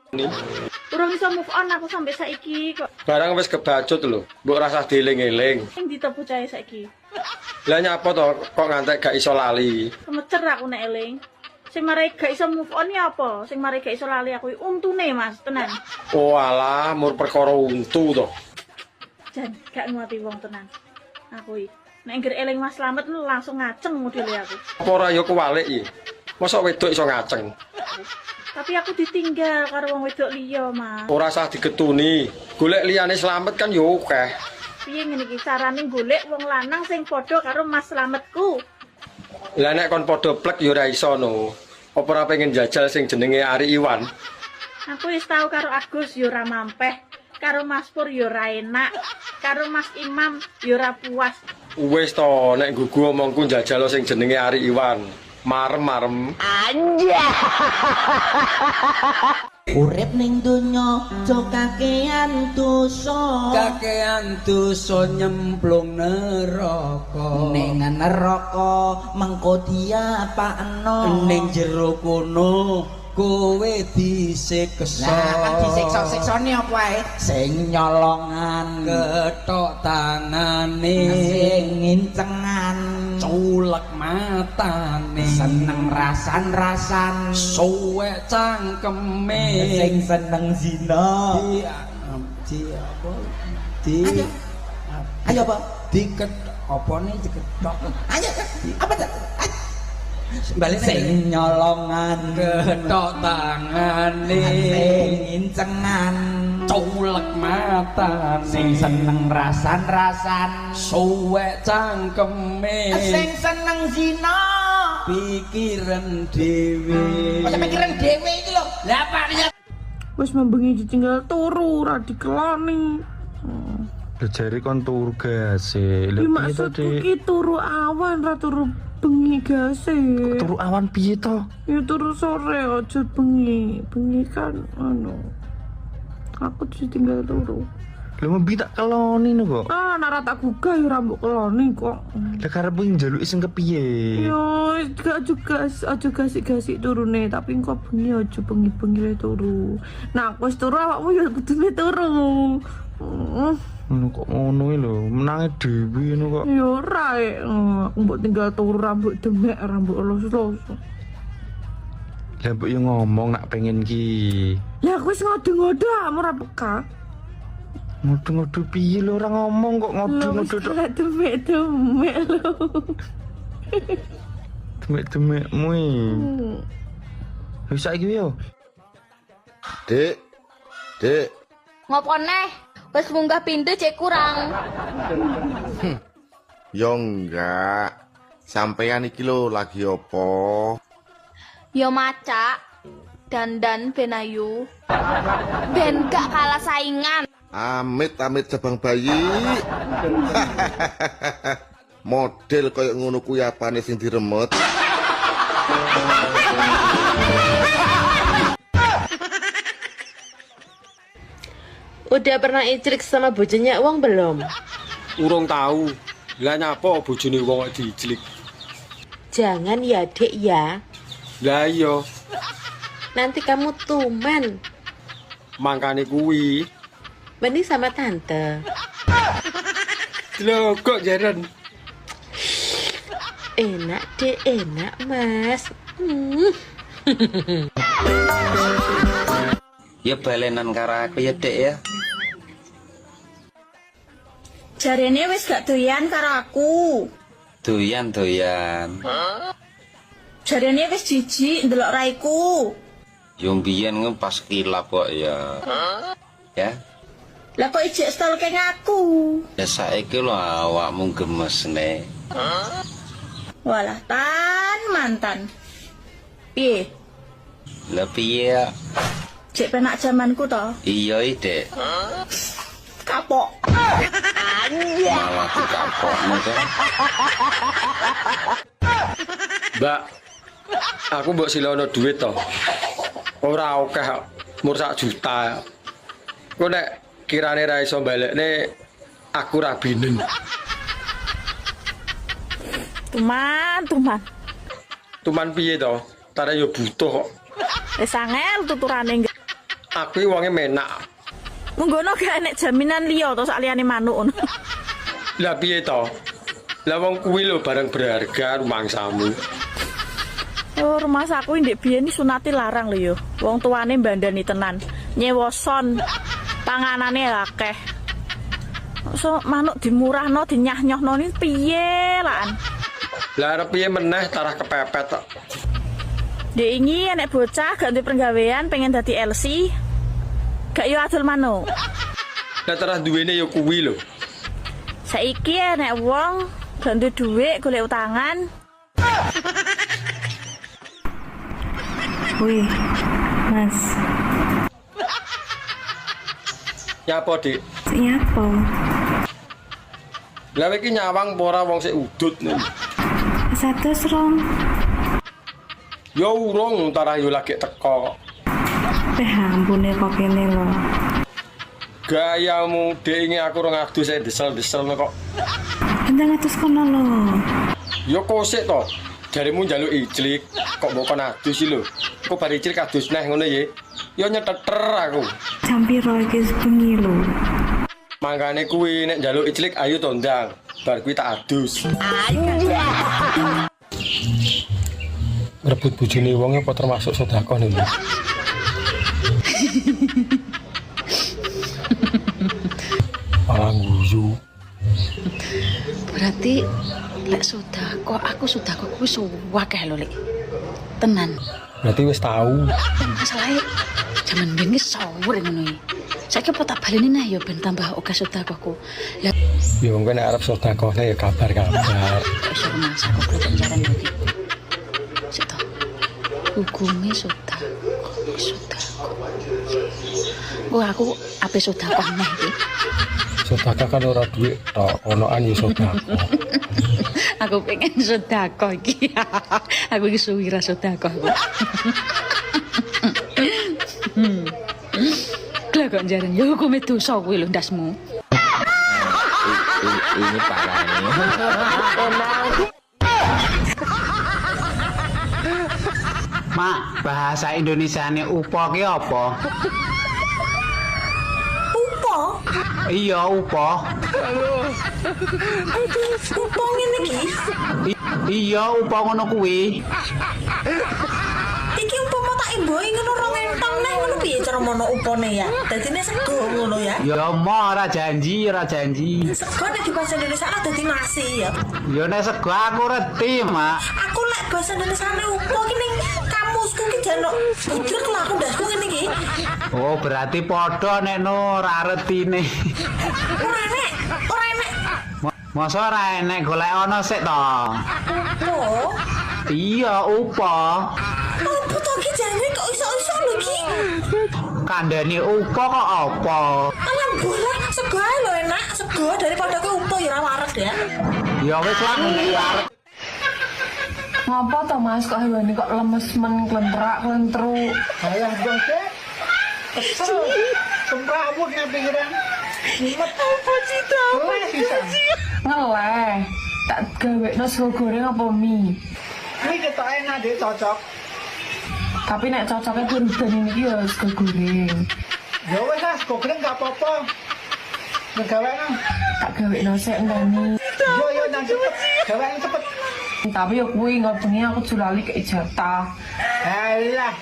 Urung iso move on aku sampai saiki kok. Barang wis kebacut lho, mbok rasa dieling-eling. Sing ditepu cahe saiki. Lah nyapa to kok ngantek gak iso lali? Kemecer aku nek eling. Sing marai gak iso move on ya apa? Sing marai gak iso lali aku untune Mas, tenan. Oh alah, mur perkara untu to. Jan, gak nguati wong tenan. Aku iki nek ngger eling Mas Slamet lu langsung ngaceng modele aku. Apa ora ya kewalik iki? Mosok wedok iso ngaceng? Tapi aku ditinggal karo wong wedok liya, Mas. Ora usah digetuni. Golek liyane Slamet kan yo akeh. Piye ngene iki carane golek wong lanang sing padha karo Mas Slametku? Lah nek kon padha plek ya ora iso no. Apa ora pengen jajal sing jenenge Ari Iwan? Aku wis tau karo Agus ya ora mampeh, karo Mas Pur ya ora enak, karo Mas Imam ya ora puas. Wis to nek gugu omongku jajal sing jenenge Ari Iwan. Marem-marem. Urip ning donya aja kakean dosa. Kakean dosa nyemplung neraka. Ning neraka mengko diapakno. Ning jero kono kowe disiksa. Lah disiksa-siksane apa wae? Sing nyolongan, Ketok tangane, sing ngincengan, culek matane, seneng rasan-rasan, suwek cangkeme, sing seneng zina. Ayo apa? Diket apa nih diketok? Ayo apa tuh? Balik Sing nyolongan, ketok tangane, sing ngincengan, culek matane, sing seneng rasan-rasan, suwek cangkeme, sing seneng zina. pikiran dhewe. Kok pikiran dhewe iki lho. Lah Pak Wis membengi ditinggal turu ora dikeloni. Jari kon turu gase. Iki maksudku ki turu awan ra turu bengi gase. Turu awan piye to? Ya turu sore aja bengi. Bengi kan anu. Aku ditinggal turu. Lha mbi tak keloni no kok. Ah, nara tak gugah ya ora mbok keloni kok. Lah karepmu njaluki sing kepiye? Yo, gak juga aja gasik-gasik turune, tapi engko bengi aja bengi-bengi turu. Nah, aku wis turu awakmu ya kudune turu. Ngono kok ngono lho, menange dhewe ngono kok. Ya ora aku mbok tinggal turu rambut demek, rambut los-los. Lah mbok yo ngomong nak pengen ki. Ya aku wis ngodo-ngodo amu ora peka. Ngodo-ngodo piye lho ora ngomong kok ngodo-ngodo tok. Demek-demek lho. Demek-demekmu iki. Wis saiki yo. Dek, dek, Ngopo neh? Wis munggah pintu cek kurang. yo enggak. Sampean iki lho lagi opo? Yo macak dandan ben ayu. Ben gak kalah saingan. Amit cabang bayi. Model koyo ngono kuwi apane sing diremet? Udah pernah icrik sama bojone uang belum? Urung tahu. Lah nyapa bojone wong kok diijlik? Jangan ya dek ya. Lah iya, Nanti kamu tuman. mangkane kuwi. Mending sama tante. Lho kok jaren. Enak deh, enak mas. Ya balenan karo aku ya dek ya. Jarene wis gak doyan karo aku. Doyan. Jarene wis jijik ndelok raiku. Yo mbiyen pas kilap kok ya. Ya. Lah kok ijek stalking aku? Ya saiki lho awakmu gemes nek. Walah mantan. Piye? Lah piye? Cek penak zamanku to. Iya dek. Kapok. Malah dikapokmu kan. Mbak, aku mbok silono duit to. Ora akeh mur 1 juta. Kok nek kirane ra iso balekne aku ra binen. Tuman. Tuman piye to? Tare yo butuh kok. Wis angel tuturane. aku iki wonge menak. Menggono gak enek jaminan liya to sak liyane manuk ngono. Lah piye to? Lah wong kuwi lho barang berharga rumangsamu. Oh, rumah saku ndek biyen iki sunate larang lho yo. Wong tuane mbandani tenan. Nyewa son. Panganane akeh. So manuk dimurahno dinyah-nyohno ni piye lan? Lah arep piye meneh tarah kepepet tok. Dek ingi enek bocah gak duwe penggawean pengen dadi LC. Gak yo adol manuk. Lah tarah duwene yo kuwi lho. Saiki enek wong gak duwe dhuwit golek utangan. Wih, Mas. Nyapa, Dik? Nyapa? Lah iki nyawang apa ora wong sik udut nih. 102. Yo urung tarah yo lagi teko kok. Ampune kok kene lho. Gayamu Dik ini aku ora ngadus desel-desel kok. Ndang atus kono lho. Yo kosek to. Jarimu njaluk ijlik kok mbok kon adus lho. Kok bar ijlik adus neh ngono ye. Yo nyeteter aku. Jam piro iki bengi lho. Mangkane kuwi nek njaluk ijlik ayo to ndang. Bar kuwi tak adus. Rebut bojone wong apa termasuk sedekah nih. Malah guyu. Berarti lek sedekah aku sedekah kuwi suwakeh lho Lek. Tenan. Berarti wis tahu. Masalahe jaman biyen ki sawur ngono iki. Saiki apa tak baleni nah ya ben tambah oke sedekahku. Lah Ya wong nek arep sedekahne ya kabar-kabar. iso mangsa kok penjaran iki. Sito. Hukume sedekah. Aku ape sedekah neh iki. Sedekah kan ora duit tok, onoan ya sedekah. Aku pengen sedekah iki. Aku iki suwira sedekah. Lah kok jaran ya hukume dosa kuwi lho ndasmu. Ini parah ini. Mak, bahasa Indonesiane upo ki apa? Upo? Iya, upo. Upo ngene iki. Iya, upo ngono kuwi. Iki umpama tak imboi ngono rong entong neh ngono piye cara mono upone ya. Dadine sego ngono ya. Ya mau ora janji. Sego nek di bahasa Indonesia dadi nasi ya. Ya nek sego aku reti, Mak. Aku lek bahasa Indonesia upo ki ning kamusku ki jano budur kelaku ndasku ngene iki. Oh, berarti padha nek no ora retine. Ora enek. Masa ora enek golek ono sik to. Upo? Iya, upo. Apa to ki jane kok iso-iso lho ki. Kandhane upo kok apa? Alam bola sego ae lho enak, sego daripada ke upo ya ora waret ya. Ya wis lah ngene arep. Ngapa to Mas kok hewani kok lemes men klentrak-klentru. Alah bose. Kesel. Semrawut nek pikiran. Apa cita? Ngeleh. Tak gawekno sego goreng apa mie. Ini ketok enak deh cocok. Tapi nek cocoknya berubah ini ya sego goreng. Ya wes lah, sego goreng gak apa-apa. Ngegawekno. Tak gawekno sik ngene. Yo nang cepet. Gawekno cepet. Tapi ya kuwi ngobengi aku julali ke jatah. Alah,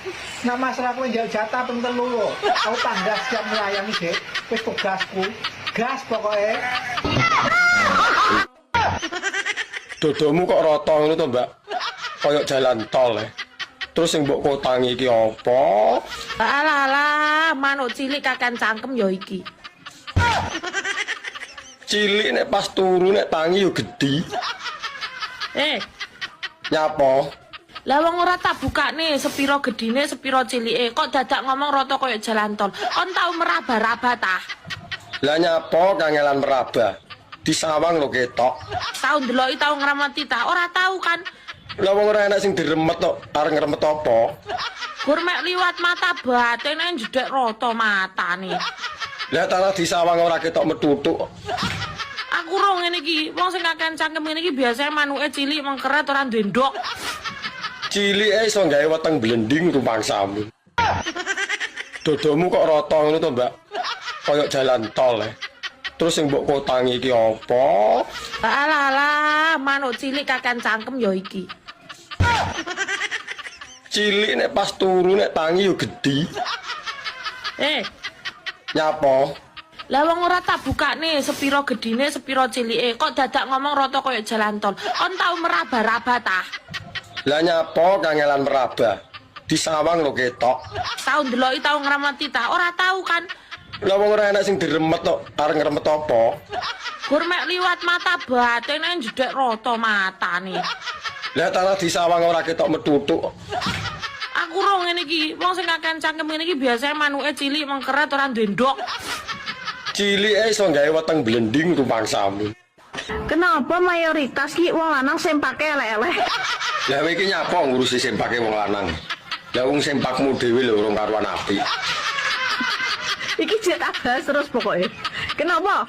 nah masalah kowe njak jatah ping 3 lho. Aku tanggas siap melayani, Dik. Wis tugasku. Gas pokoke. Dodomu kok rata ngono to, Mbak? Kayak jalan tol Terus sing mbok kotangi iki apa? Alah, manuk cilik kakan cangkem ya iki. Cilik nek pas turu nek tangi yo gedhi. Nyapa? Lah wong ora tak bukane sepiro gedine, sepiro cilike. Kok dadak ngomong rata kaya jalan tol. Kon tau meraba-raba ta? Lah nyapa kangelan meraba? Disawang lho ketok. Tau ndeloki tau ngramati ta? Ora tau kan? Lah wong ora enak sing diremet kok, arep ngremet apa? Gur mek liwat mata batin nek jedek rata matane. Lah tanah disawang ora ketok metutuk. Aku ro ngene iki, wong sing kakean cangkem ngene iki biasane manuke cilik mengkeret ora duwe ndok. Cilike iso gawe weteng blending rumangsamu. Dodomu kok rata ngono to, Mbak? Kayak jalan tol. Terus yang mbok kotangi iki apa? Alah, manuk cilik kakan cangkem ya iki. Cilik nek pas turu nek tangi yo gedhi. Nyapa? Lah wong ora tak bukane sepiro gedine sepiro cilike kok dadak ngomong rata kaya jalan tol. Kon tau meraba-raba ta? Lah nyapa kangelan meraba? Di sawang lho ketok. Tau ndeloki tau ngramati ta? Ora tau kan? Lah wong ora enak sing diremet kok, arep ngremet apa? Gur mek liwat mata batene jedek rata matane. Lah tanah di sawang ora ketok metutuk. Aku ro ngene iki, wong sing kakean cangkem ngene iki biasane manuke cilik mengkeret ora ndendok. Cilike iso gawe weteng blending rumangsamu. Kenapa mayoritas ki wong lanang sempake elek-elek? Lah kowe iki nyapa ngurusi sempake wong lanang? Lah wong sempakmu dhewe lho urung karuan apik. Iki jet abas terus pokoknya. Kenapa?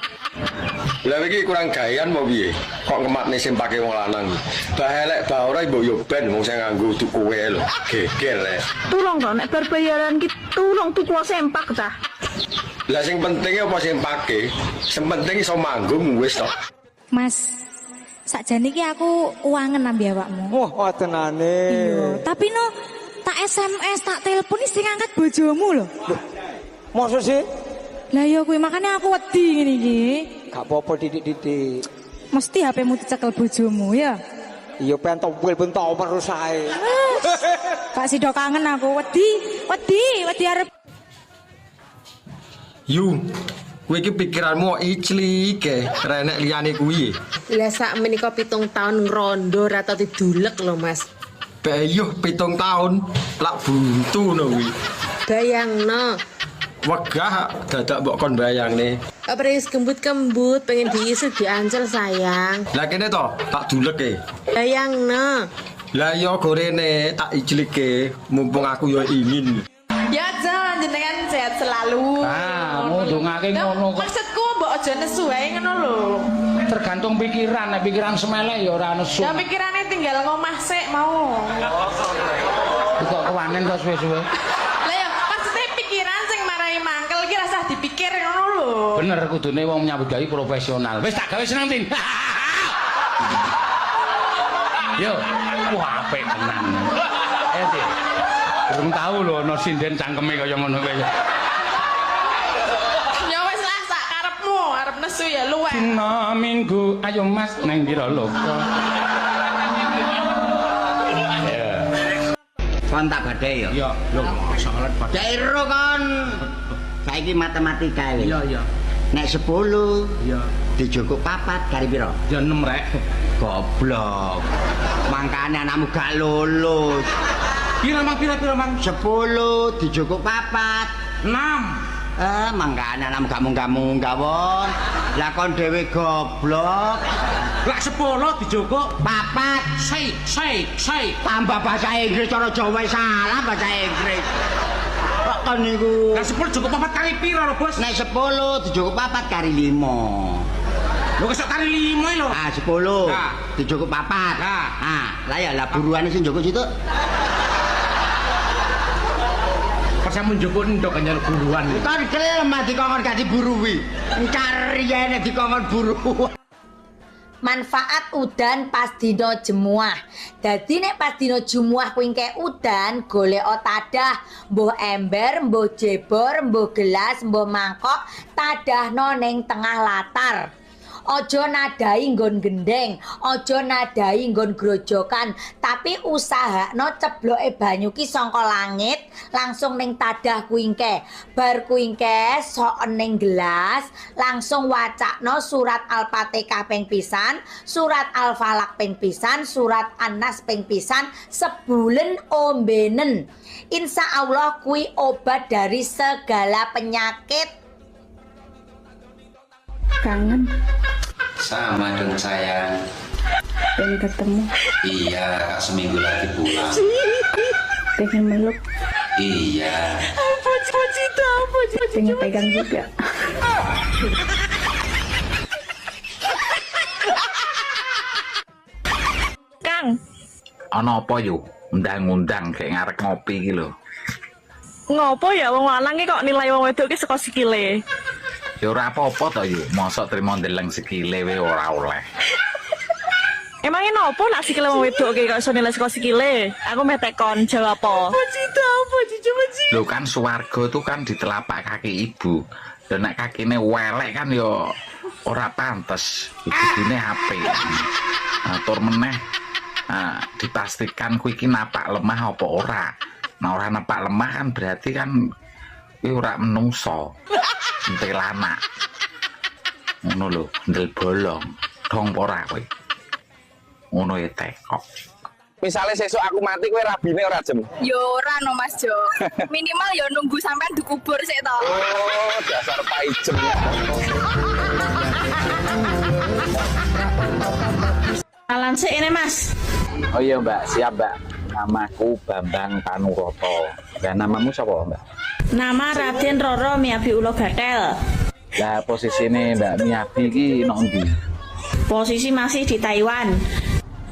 Lah iki kurang gawean mau piye? Kok ngematne sempake wong lanang. Bah elek bah ora mbok yo ben wong sing nganggo tuku kowe lho. Geger le. Tulung dong nek berbayaran ki tulung tuku sempak ta. Lah sing penting apa sempake? Sing penting iso manggung wis to. Mas, sakjane iki aku uangen nambi awakmu. Wah, tenane. Iya, tapi no tak SMS, tak telepon sing ngangkat bojomu lho. Maksud sih? Lah ya kuwi makane aku wedi ngene iki. Gak apa-apa titik-titik. Mesti HP-mu dicekel bojomu ya. Iya pengen topel pun tau terus ae. Kak Sido kangen aku wedi arep. Yu, kowe iki pikiranmu iclik renek liyane kuwi. Lah sak menika 7 tahun ngrondo ora tau didulek lho Mas. Bayuh 7 tahun lak buntu ngono kuwi. Bayangno, Wegah dadak mbok kon bayangne. apa wis kembut-kembut pengen diisu diancel sayang. Lah kene to, tak duleke. Bayangno. Lah yo gorene tak iclike mumpung aku yo ingin. Ya jangan jenengan sehat selalu. Ngundungake ngono kok. Maksudku mbok aja nesu wae ngono lho. Tergantung pikiran, nek pikiran semelek ya ora nesu. Ya pikirane tinggal ngomah sik mau. Kok kewanen to suwe-suwe. Lah ya maksudnya pikiran sing marai mangkel iki rasah dipikir ngono lho. Bener kudune wong nyambut gawe profesional. Wis tak gawe seneng tin. Yo, wah apik tenan. Ayo Tin. Durung tau lho ana sinden cangkeme kaya ngono kowe. Ya wis lah sak karepmu, arep nesu ya luweh. Dina Minggu, ayo Mas nang Pira Loka. Kon tak badhe ya. Ya, lho salat badhe. Dairo kon. Saiki matematika wis. Iya. Nek 10 Iya. dijukuk 4 kari pira? Ya 6 rek. Goblok. Mangkane anakmu gak lulus. Pira mang? 10 dijukuk 4. 6. Mangkane anakmu gak munggah-munggah won. Lah kon dhewe goblok. Lah 10 dijukuk 4. Sei. Tambah bahasa Inggris cara Jawa salah bahasa Inggris. Kok kon niku? Lah 10 cukup 4 kali pira lho, Bos? Nek 10 dijukuk 4 kari 5. Lho kesok kali 5 lho. 10 Nah. dijukuk 4. Nah. Lah ya lah buruane sing njukuk situ. Pas sampe njukuk ndok kanyar buruan. Kon kelem dikongkon gak diburuwi. Cariyane dikongkon buruan. Manfaat udan pas dino jemuah. Dadi nek pas dino jemuah kuwi engke udan golek tadah, mbuh ember, mbuh jebor, mbuh gelas, mbuh mangkok, tadahno ning tengah latar. Ojo nadai nggon gendeng, ojo nadai nggon grojokan, tapi usahakno cebloke banyu ki saka langit langsung ning tadah kuwi engke. Bar kuwi engke sok ning gelas, langsung wacakno surat Al-Fatihah ping pisan, surat Al-Falaq ping pisan, surat An-Nas ping pisan, sebulen ombenen. Insya Allah kuwi obat dari segala penyakit. Kangen, Sama dong sayang. pengen ketemu, Iya, Kak, seminggu lagi pulang. pengen meluk, Iya. pengen pegang juga. Kang, Ana apa yo? Undang-undang kayak ngarep ngopi iki lho. Ngopo ya wong lanang ki kok nilai wong wedok ki saka sikile? Ya ora apa-apa to yo, mosok trimo ndeleng sikile wae ora oleh. Emangnya nopo nak sikile wong wedok ki kok iso nilai saka sikile? Aku meh tekon jawab apa? Lho kan swarga itu kan di telapak kaki ibu. Dan nek kakine welek kan yo ora pantes. Ibune HP. Atur meneh. Dipastikan kuwi iki napak lemah apa ora. Nah ora napak lemah kan berarti kan kuwi ora menungso. Entelana. Ngono lho, ndel bolong. Dong ora kowe. Ngono ya tekok. Misalnya sesuk aku mati kowe rabine ora jem. Yo ora no Mas Jo. Minimal yo nunggu sampean dikubur sik to. Oh, dasar paijem. Alan sik ini Mas. Oh iya Mbak, siap Mbak. Namaku Bambang Panuroto. Dan namamu siapa Mbak? Nama Raden Roro Miyabi Ulo Gatel. Lah posisi ini Mbak Miyabi ki nang ndi? Posisi masih di Taiwan.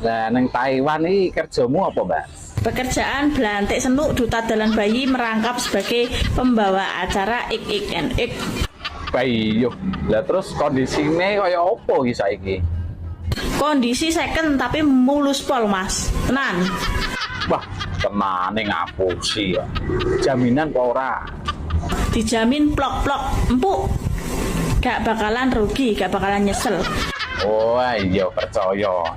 Lah neng Taiwan ini kerjamu apa Mbak? Pekerjaan belantik senuk duta dalan bayi merangkap sebagai pembawa acara ik. Bayi yo. Lah terus kondisinya kaya apa iki saiki? Kondisi second tapi mulus pol Mas. Tenan. Wah, tenane ngapusi ya. Jaminan kok ora? Dijamin plok-plok empuk. Gak bakalan rugi, gak bakalan nyesel. Oh iya percaya.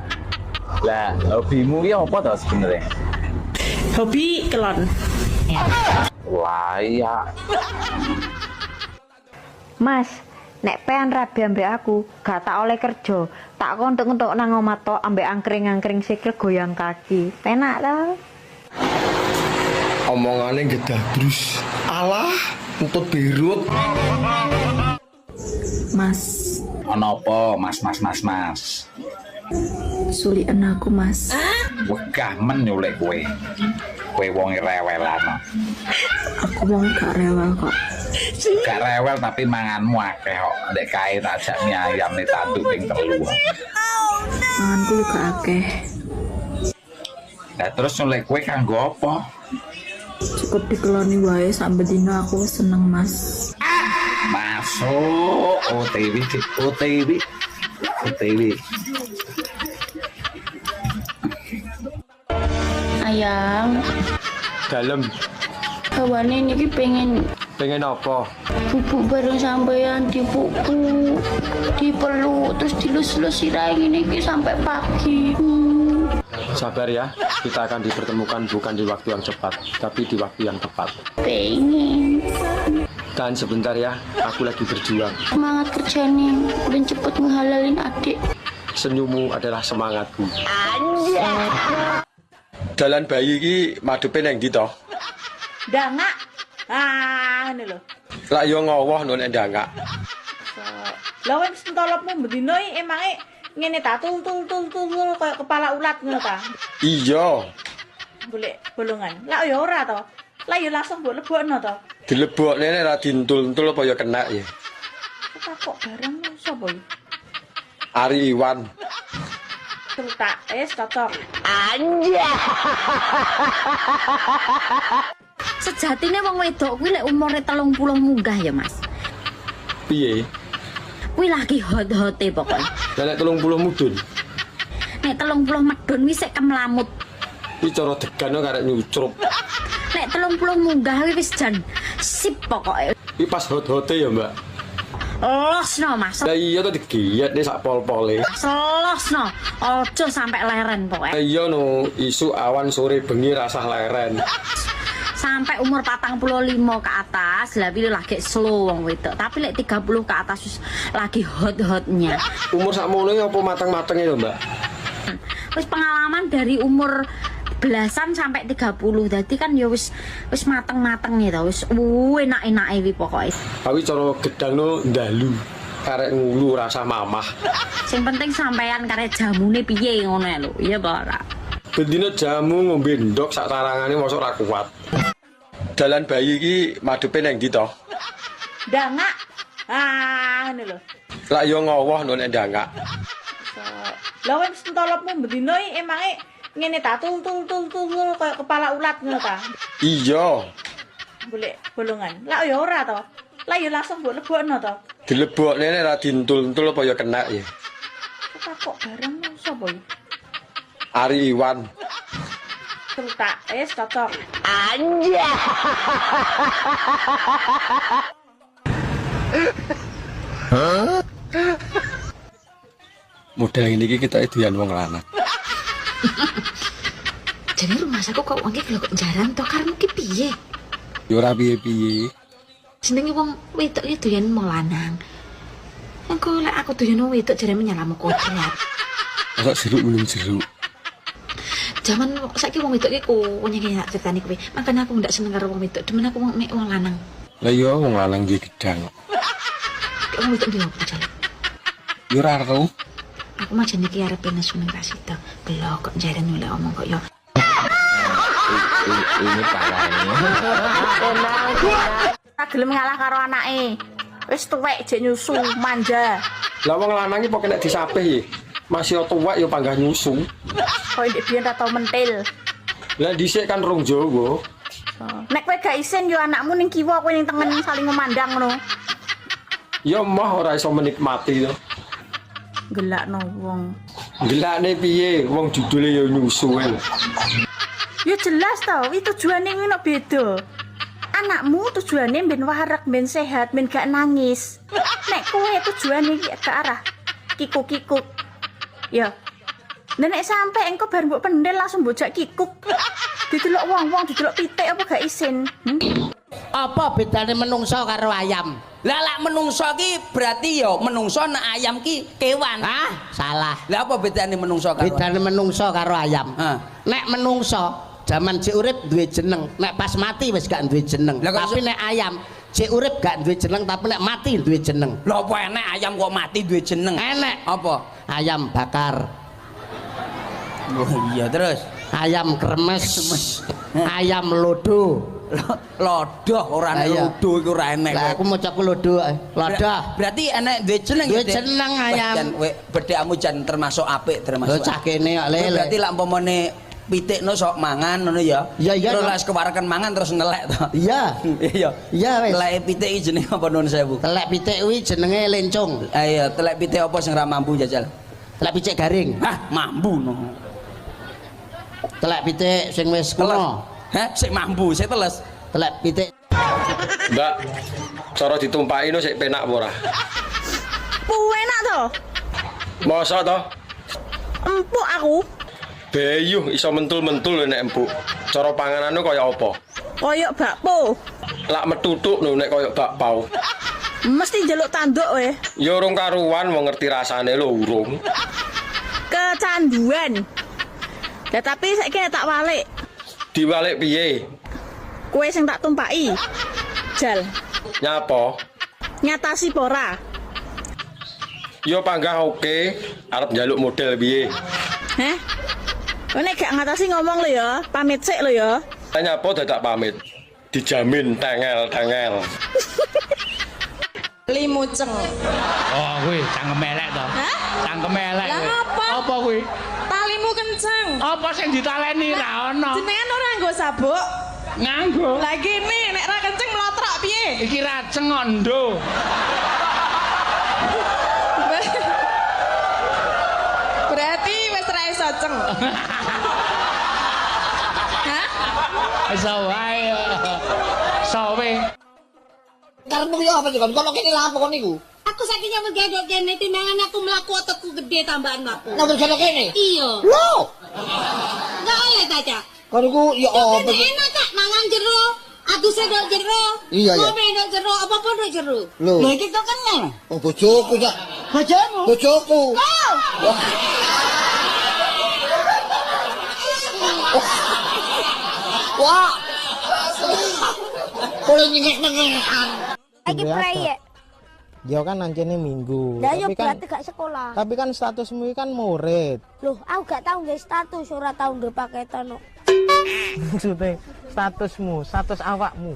Lah, hobimu ki apa to sebenarnya? Hobi kelon. Wah iya. Mas, nek pean rabi ambek aku, gak tak oleh kerja. Tak kontuk-kontuk nang omah tok ambek angkring-angkring sikil goyang kaki. Penak ta? Omongane gedabrus. Alah, entut berut. Mas, Ono apa, Mas? sulikan aku Mas. Wegah men nyulek kowe. Kowe wong rewelan. Aku wong gak rewel kok. Gak rewel tapi manganmu akeh kok. Ndek kae tak jak mie ayam nih tanduk ping 3. Manganku juga akeh. Lah terus nyulek kowe kanggo apa? Cukup dikeloni wae sampe dino aku seneng Mas. Masuk OTW. Ayang, Dalem. kawane niki pengen Apa? bubuk bareng sampean dipupuk, dipeluk, terus dilus-lus sirahe ngene iki sampai pagi. Sabar ya, kita akan dipertemukan bukan di waktu yang cepat, tapi di waktu yang tepat. Pengen. Tahan sebentar ya, aku lagi berjuang. Semangat kerja nih, ben cepet ngehalalin adik. Senyummu adalah semangatku. Dalan bayi iki madepe nang ndi to? Ndangak. Ngene lho. Lah yo ngowoh nek ndangak. Lah wis entolopmu bendino iki emange ngene ta tul kaya kepala ulat ngono ta. Iya, Golek bolongan. Lah ya ora to. Lah ya langsung mbok lebokno to. dilebokne nek ra dintul-entul apa ya kena ya. Kok barang sapa iki? Ari Iwan. Terus cocok. Sejatine wong wedok kuwi lek umure 30 munggah ya, Mas. Piye? Kuwi lagi hot-hote pokoknya. Lah nek 30 mudun. Nek 30 medun wis sik kemlamut. Iki cara degan karek nyucrup. Nek 30 munggah kuwi wis jan sip pokoke. Iki pas hot-hote ya, Mbak. Losno, Mas. Lah iya to digiyet nek sak pol-pole. Selosno. Ojo sampai leren pokoknya. Iya no, isu awan sore bengi rasah leren. Sampai umur 45 ke atas, lah pilih lagi slow wong wedok. Tapi lek 30 ke atas wis lagi hot-hotnya. Umur sakmono apa mateng-matenge ya, Mbak? Wis pengalaman dari umur belasan sampai 30. Dadi kan ya wis mateng-mateng ya to, wis enak-enake wi pokoke. Tapi cara gedangno ndalu. Karek ngulu rasa mamah. Sing penting sampean karek jamune piye ngono lho. Iya apa ora? Bendina jamu ngombe ndok sak tarangane mosok ra kuat. Dalan bayi iki madepe nang ndi to? Ndangak. Ngene lho. Lah yo ngowoh nek ndangak. Lah wis entolopmu bendino iki emange ngene ta tul kaya kepala ulat ngono ta. Iya, golek bolongan. Lah ya ora to. Lah ya langsung mbok lebokno to. Dilebokne nek ra dintul-entul apa ya kena ya. Kok bareng sapa iki? Ari Iwan. Celutak, cocok. Anja. Model ini kita doyan wong lanang. Jadi rumah saku kok wong iki lho kok jaran to karep ki piye? Ya ora piye-piye. Jenenge wong wedok iki doyan wong lanang. Engko lek aku doyan wong wedok jarene nyalamu kodrat. Masa jeruk minum jeruk. Zaman saiki wong wedok iki nyengke nak critani kowe. Makane aku ndak seneng karo wong wedok, demen aku mek wong lanang. Lah iya wong lanang iki gedang. Wong wedok ndi opo jare? Ya ora ero. Aku mah jane iki arep nesu ning kasita. Belok kok jare noleh omong kok ya. Ini parahnya. Tak gelem ngalah karo anake. Wis tuwek jek nyusu manja. Lah wong lanang iki pokoke nek disapih ya. Masih tuwek ya panggah nyusu. Kok ndek biyen ra tau mentil. Lah dhisik kan rong Jawa. Nek kowe gak isin yo anakmu ning kiwa kowe ning tengen saling memandang ngono. Ya mah ora iso menikmati to. Gelakno wong. Gelakne piye? Wong judule ya nyusu wae. Ya jelas to, iki tujuane ngono beda. Anakmu tujuane ben warak, ben sehat, ben gak nangis. Nek kowe tujuane ke arah kikuk-kikuk. Ya. Nek sampe engko bar mbok pendel langsung bojak kikuk. Didelok wong-wong, didelok pitik apa gak isin. Apa bedane menungso karo ayam? Lah lek menungso ki berarti ya menungso nek ayam ki kewan. Hah? Salah. Lah apa bedane menungso karo? Bedane menungso karo ayam. Nek menungso jaman sik urip duwe jeneng, nek pas mati wis gak duwe jeneng. Tapi nek ayam sik urip gak duwe jeneng tapi nek mati duwe jeneng. Lha apa enek ayam kok mati duwe jeneng? Enek. Apa? Ayam bakar. Oh iya terus. Ayam kremes. Ayam lodo. Lodoh ora nek lodo iku ora enek. Lah aku macaku lodo. Lodoh. Berarti enek duwe jeneng ya. Duwe jeneng ayam. Bedhekmu jan termasuk apik termasuk. Lho cah kene kok lele. Berarti lak umpamane pitikno sok mangan ngono ya. Iya iya. Terus lek kewarekan mangan terus nelek to. Iya. Iya. Iya wis. Telek pitik iki jenenge apa nuwun sewu? Telek pitik kuwi jenenge lencung. Ah iya, telek pitik apa sing ora mampu jajal? Telek pitik garing. Hah, mampu no. Telek pitik sing wis kuno. Hah, sik mampu, sik teles. Telek pitik. Mbak, cara ditumpaki no sik penak apa ora? Enak to? Masa to? Empuk aku. Bayuh iso mentul-mentul nek empuk. Cara panganane kaya apa? Koyok bakpo. Lak metutuk lho nek kaya bakpao. Mesti njaluk tanduk we. Ya urung karuan wong ngerti rasane lho urung. Kecanduan. Lah tapi saiki tak walik. Diwalik piye? Kowe sing tak tumpaki. Jal. Nyapa? Nyatasi pora. Yo panggah oke, arep njaluk model piye? Heh? Kowe nek gak ngatasi ngomong lho ya, pamit sik lho ya. Nyapa dadak pamit? Dijamin tengel-tengel. Limuceng. Oh kuwi cangkem elek to. Hah? Cangkem elek. Lah apa? Apa kuwi? Talimu kenceng. Apa sing ditaleni ra ono? Jenengan ora nggo sabuk? Nganggo. Lah gini, nek ra kenceng mlotrok piye? Iki raceng ondo. Berarti wis ra iso ceng. Hah? Iso wae. Sawe. Karepmu yo apa sih kon kene lha apa kon niku? Aku saiki nyambut gawe kene timbangan aku mlaku otakku gede tambahan aku. Nyambut gawe kene? Iya. Lho. Enggak oleh taca. Kon niku yo apa sih? Enak tak mangan jero. Aku sedok jero. Iya ya. Kowe ndok jero apa pun ndok jero. Lho. Lha iki kok kene. Oh bojoku ya. Bojomu? Bojoku. Kau. Wah. Boleh nyengek-nyengekan. Lagi proyek. Dia kan nancene minggu. Lah yo Tapi kan berarti gak sekolah. tapi kan statusmu kan murid. Loh, aku gak tau nggih status, ora tau nggih paketan kok. Maksudnya statusmu, status awakmu.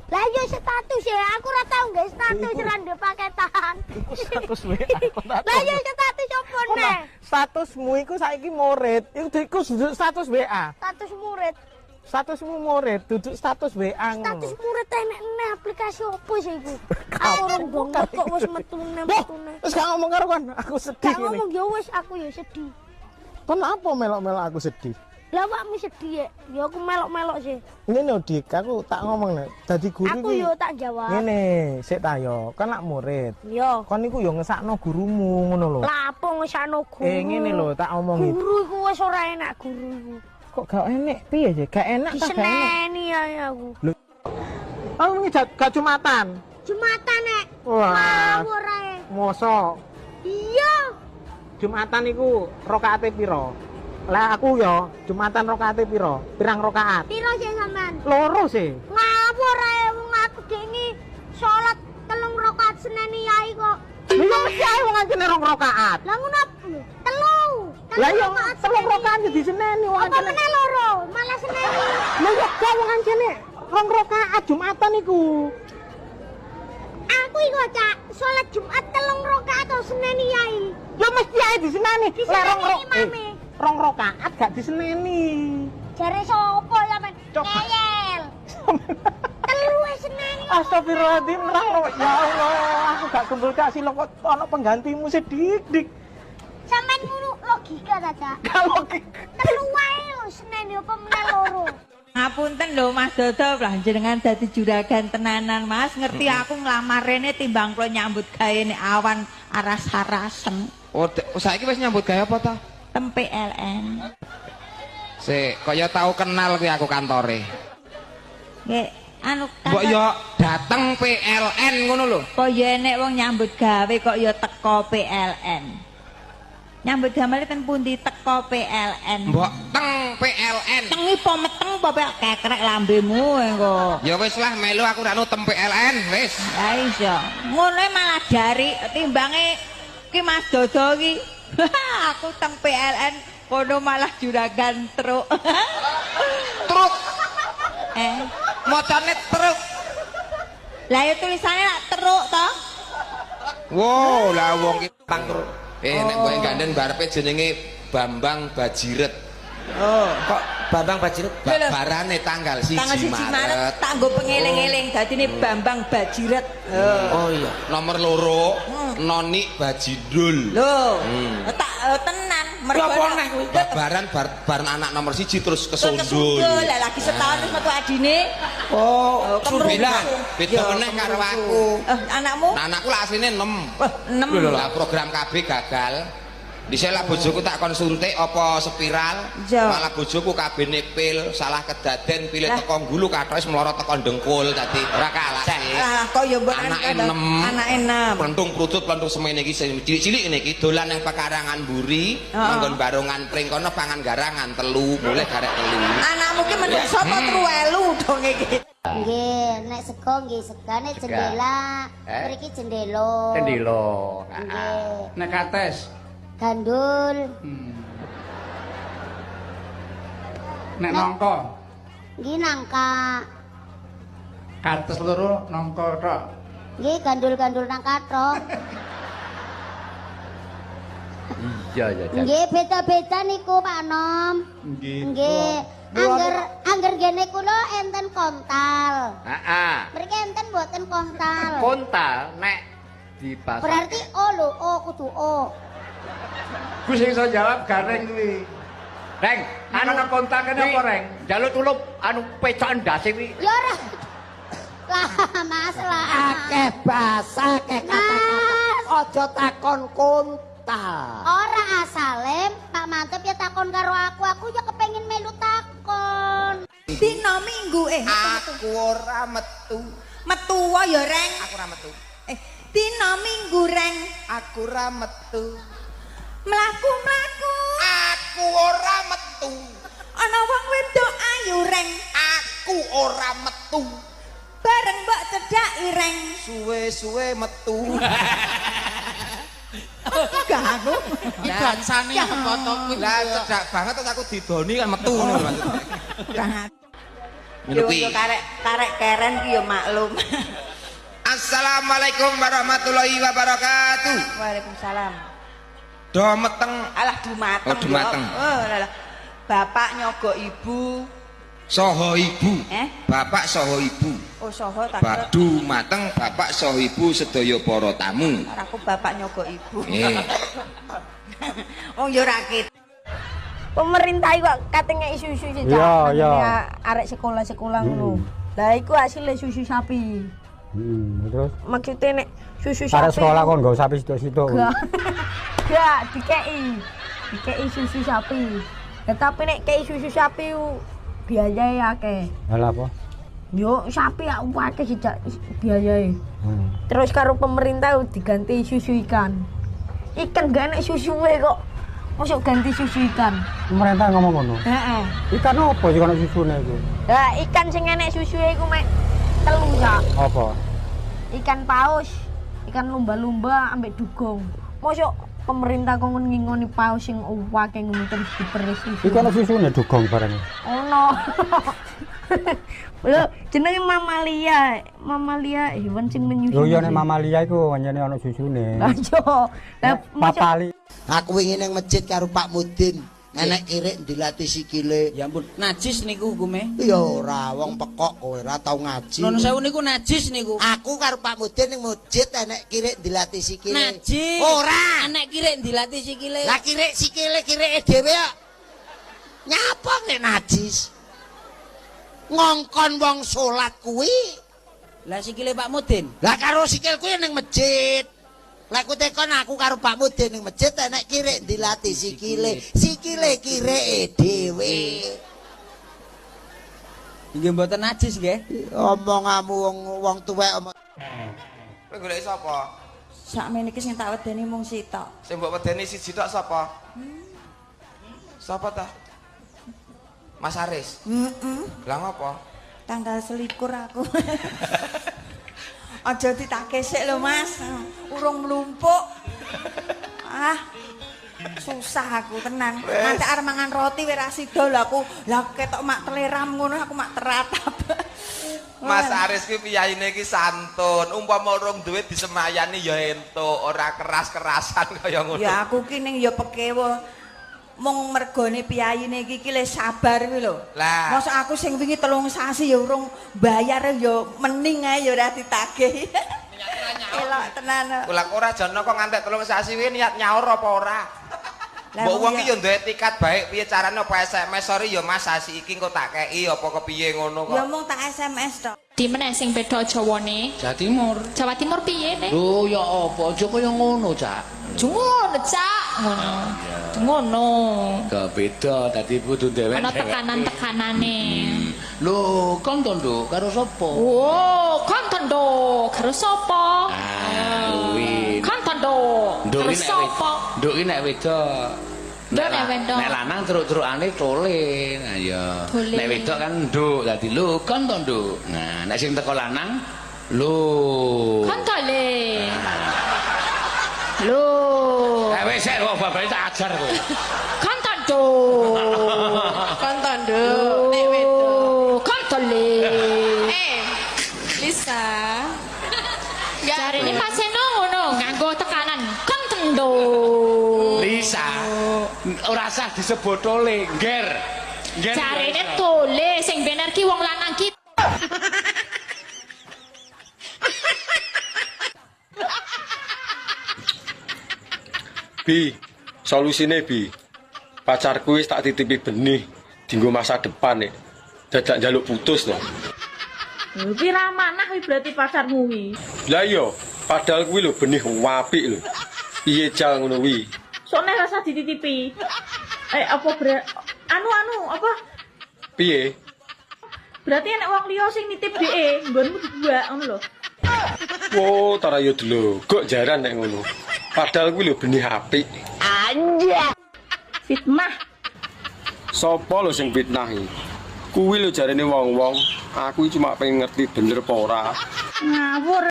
Lah yo status ya, aku ora tau nggih status ora nggih paketan. Iku status WA. Lah yo status opo neh? Statusmu iku saiki murid. Iku status WA. Status murid. Statusmu murid, duduk status WA ngono. Status murid enek aplikasi opo sih iku? Aku urung banget kok wis metune. Wis gak ngomong karo kon, aku sedih Gak ini. ngomong ya wis aku ya sedih. Kon apa melok-melok aku sedih? Lah awakmu sedih ya aku melok-melok sih. Ngene Dik, aku tak ngomong nek dadi guru Aku iki. yo tak jawab. Ngene, sik ta yo, kan lak murid. Yo. Kon niku yo ngesakno gurumu ngono lho. Lah apa ngesano guru? Ngene lho, tak omongi. Guru iku wis ora enak guru iku. Kok gak enak piye sih? Gak enak ta gak enak? Diseneni ae aku. Lho. Oh, wingi gak Jumatan. Jumatan nek. Wah. Ngawur ae. Mosok Iya. Jumatan iku rakaate piro? Lah aku yo Jumatan rakaate piro? Pirang rakaat? Piro sih sampean? Loro sih. Ngawur ae wong aku dengi salat 3 rakaat seneni yai kok. Lha yo mesti ae wong anjene 2 rakaat. Lah ngono telu. Lah yo 3 rakaat yo diseneni wong Apa meneh loro? Malah seneni. Lha yo kok wong anjene 2 rakaat Jumatan iku. Aku iku cak salat Jumat 3 rakaat to seneni yai. Yo mesti ae diseneni. Diseneni imame. 2 rakaat gak diseneni. Jare sapa sampean? Ngeyel. Telu wis seneni. Astagfirullahaladzim, nerang lo. Ya Allah, aku gak kumpul kasih lo kok ono penggantimu sedik-dik. Sampean ngono logika ta, Cak? Gak logika. Telu wae lho seneni apa meneh loro. Ngapunten lho Mas Dodo, lah jenengan dadi juragan tenanan Mas, ngerti aku nglamar rene timbang kula nyambut gawe nek awan aras-arasen. Oh, saiki wis nyambut gawe apa ta? Tempe LN. Sik, kaya tau kenal kuwi aku kantore. Nggih, anu Mbok yo dateng PLN ngono lho. Kok ya enek wong nyambut gawe kok ya teko PLN. Nyambut gawe ten pundi teko PLN. Mbok teng PLN. Tengi po meteng po kekrek lambemu engko. Ya wis lah melu aku ra tem PLN wis. Ya iso. Ngono malah dari timbange ki Mas Dodo ki. Aku teng PLN kono malah juragan truk. Truk. Mocane truk. Lah ya tulisane lak truk to. Wow, lah wong ki truk. Nek kowe ganden barepe jenenge Bambang Bajiret. Oh, kok Bambang Bajiret? Barane tanggal 1 Maret. Tak nggo pengeling-eling dadine Bambang Bajiret. Oh iya, nomor 2 Noni Bajidul. Lho, tak tenan mergo neh kuwi. Baran anak nomor 1 terus kesundul. Lah lagi setahun wis metu adine. Oh, beda meneh karo aku. Anakmu? Nah, anakku lah asline 6. Lah program KB gagal. Dhisik lah bojoku tak kon suntik apa spiral, malah bojoku kabeh pil, salah kedaden pilih teko gulu kathok wis mlorot teko dengkul dadi ora kalah sih. Lah kok ya mbok anake 6. Plentung prutut plentung semene iki cilik-cilik niki dolan nang pekarangan mburi, manggon barongan pring kono pangan garangan 3, boleh garek 3. Anakmu ki menungso apa truwelu dong iki. Nggih, nek sego nggih segane jendela, mriki jendelo. Jendelo. Nggih. Nek kates Gandul. Nek nangka. Nggih nangka. Kates loro nangka tok. Nggih gandul-gandul nangka tok. Iya. Nggih beda-beda niku Pak Nom. Nggih. Angger gene kula enten kontal. Heeh. Mriki enten mboten kontal. Kontal nek di pasar. Berarti O lho, O kudu O. Ku sing iso jawab gareng kuwi. Reng, ana kontak kene apa Reng? Jaluk tulup anu pecokan ndase kuwi. Ya ora. Lah Mas lah. Akeh basa, akeh kata-kata. Aja takon kontal. Ora asale Pak Mantep ya takon karo aku ya kepengin melu takon. Dina Minggu aku ora metu. Metu ya Reng. Aku ora metu. Dina Minggu Reng. Aku ora metu. Mlaku-mlaku. Aku ora metu. Ana wong wedok ayu Reng. Aku ora metu. Bareng mbok cedhaki Reng. Suwe-suwe metu. Gak aku. Iki bangsane foto kuwi. Lah cedhak banget terus aku didoni kan metu ngono maksudnya. Yo karek keren ki yo maklum. Assalamualaikum warahmatullahi wabarakatuh. Waalaikumsalam. Do meteng. Alah dumateng. Oh, dumateng. Oh, lah. Bapak nyogok ibu. Soho ibu. Bapak soho ibu. Oh, soho tak. Badu mateng bapak soho ibu sedaya para tamu. Aku bapak nyogok ibu. Wong yo ra ket. Pemerintah kok kate ngeki susu sih. Iya. Arek sekolah-sekolah ngono. Lah iku hasilnya susu sapi. Terus Maksudnya nek susu sapi. arek sekolah kon nggo sapi sitok-sitok. Gak dikei susu sapi. Tetapi nek kei susu sapi biayae akeh. Lah apa? Yo sapi ya akeh sejak biayae. Terus karo pemerintah diganti susu ikan. Ikan gak enek susuwe kok. Masuk ganti susu ikan. Pemerintah ngomong ngono. Heeh. Ikan apa sih kono susune iku? Lah ikan sing enek susuwe iku mek telu sak. Apa? Ikan paus, ikan lumba-lumba ambek dugong. Masuk pemerintah kok ngingoni paus sing akeh ngono terus diperes susu. Iku ana susune dugong bareng. Ono. Lho, jenenge mamalia hewan sing menyusui. Lho ya nek mamalia iku pancene ana susune. Lah yo. Lah papali. Aku wingi ning masjid karo Pak Mudin, enek kirik dilatih sikile. Ya ampun, najis niku hukume. Ya ora, wong pekok kowe ora tau ngaji. Nun sewu niku najis niku. Aku karo Pak Mudin ning masjid enek kirik dilatih sikile. Najis. Ora, enek kirik dilatih sikile. Lah kirik sikile kirike dhewe kok. Nyapa nek najis? Ngongkon wong salat kuwi. Lah sikile Pak Mudin. Lah karo sikil kuwi ning masjid. Lah ku tekon aku karo Pak Mudin ning masjid enek kirik dilatih sikile. Sikile kirike dhewe. Nggih mboten najis nggih. Omonganmu wong tuwek omong. Kowe golek sapa? Sakmene iki sing tak wedeni mung sitok. Sing mbok wedeni siji tok sapa? Sapa ta? Mas Aris. Lah ngopo? Tanggal selikur aku. Aja ditake sik lho Mas. Urung mlumpuk. Susah aku tenan. Nanti arep mangan roti wis ra sida lho aku. Lah ketok mak teleram ngono aku mak teratap. Mas Aris ki piyayine ki santun. Umpama urung duwe disemayani ya entuk, ora keras-kerasan kaya ngono. Ya aku ki ning ya pekewo. Mung mergone piyayine iki le sabar kuwi lho. Lah, mosok aku sing wingi 3 sasi ya urung bayar ya mending ae ya ora ditagih. Elok tenan. Kula ora jana kok ngantek 3 sasi kuwi niat nyaur apa ora? Mbok wong ki ya duwe tiket baik piye carane apa SMS sorry ya Mas sasi iki engko tak kei apa kepiye ngono kok. Ya mung tak SMS tok. Di mana sing beda Jawane? Jawa Timur. Jawa Timur piye nih? Lho ya apa aja kaya ngono, Cak. Ngono, Cak. Ngono. Gak beda dadi kudu dhewe. Ana tekanan-tekanane. Lho, kon tondo karo sapa? Oh, kon tondo karo sapa? Kuwi. Kon tondo karo sapa? Nduk ki nek wedok. Nek lanang truk-trukane tole. Nah ya. Nek wedok kan nduk dadi lho kon to nduk. Nah, nek sing teko lanang lho. Kon tole. Lho. Wis sik kok babane tak ajar kowe. Kon tondo. Kon tondo. Nek wedok. Kon tole. Lisa. Jarene Mas Eno ngono nganggo tekanan. Kon tondo. Lisa. Ora usah disebut tole, ngger. Jarene tole sing bener ki wong lanang ki. Bi, solusine Bi. Pacarku wis tak titipi benih dienggo masa depan nih. Dadak njaluk putus lho. Lho ki ra manah kuwi berarti pacarmu kuwi. Lah iya, padahal kuwi lho benih apik lho. Piye jal ngono kuwi? Sok nek rasa dititipi. Apa anu apa? Piye? Berarti enek wong liya sing nitip dheke, nggonmu dibuak ngono lho. Wo, tara yo delogok jaran nek ngono. Padahal kuwi lho benih apik. Anjir. Fitnah. Sopo lho sing fitnah iki? Kuwi lho jarene wong-wong, aku cuma pengen ngerti bener apa ora. Ngawur.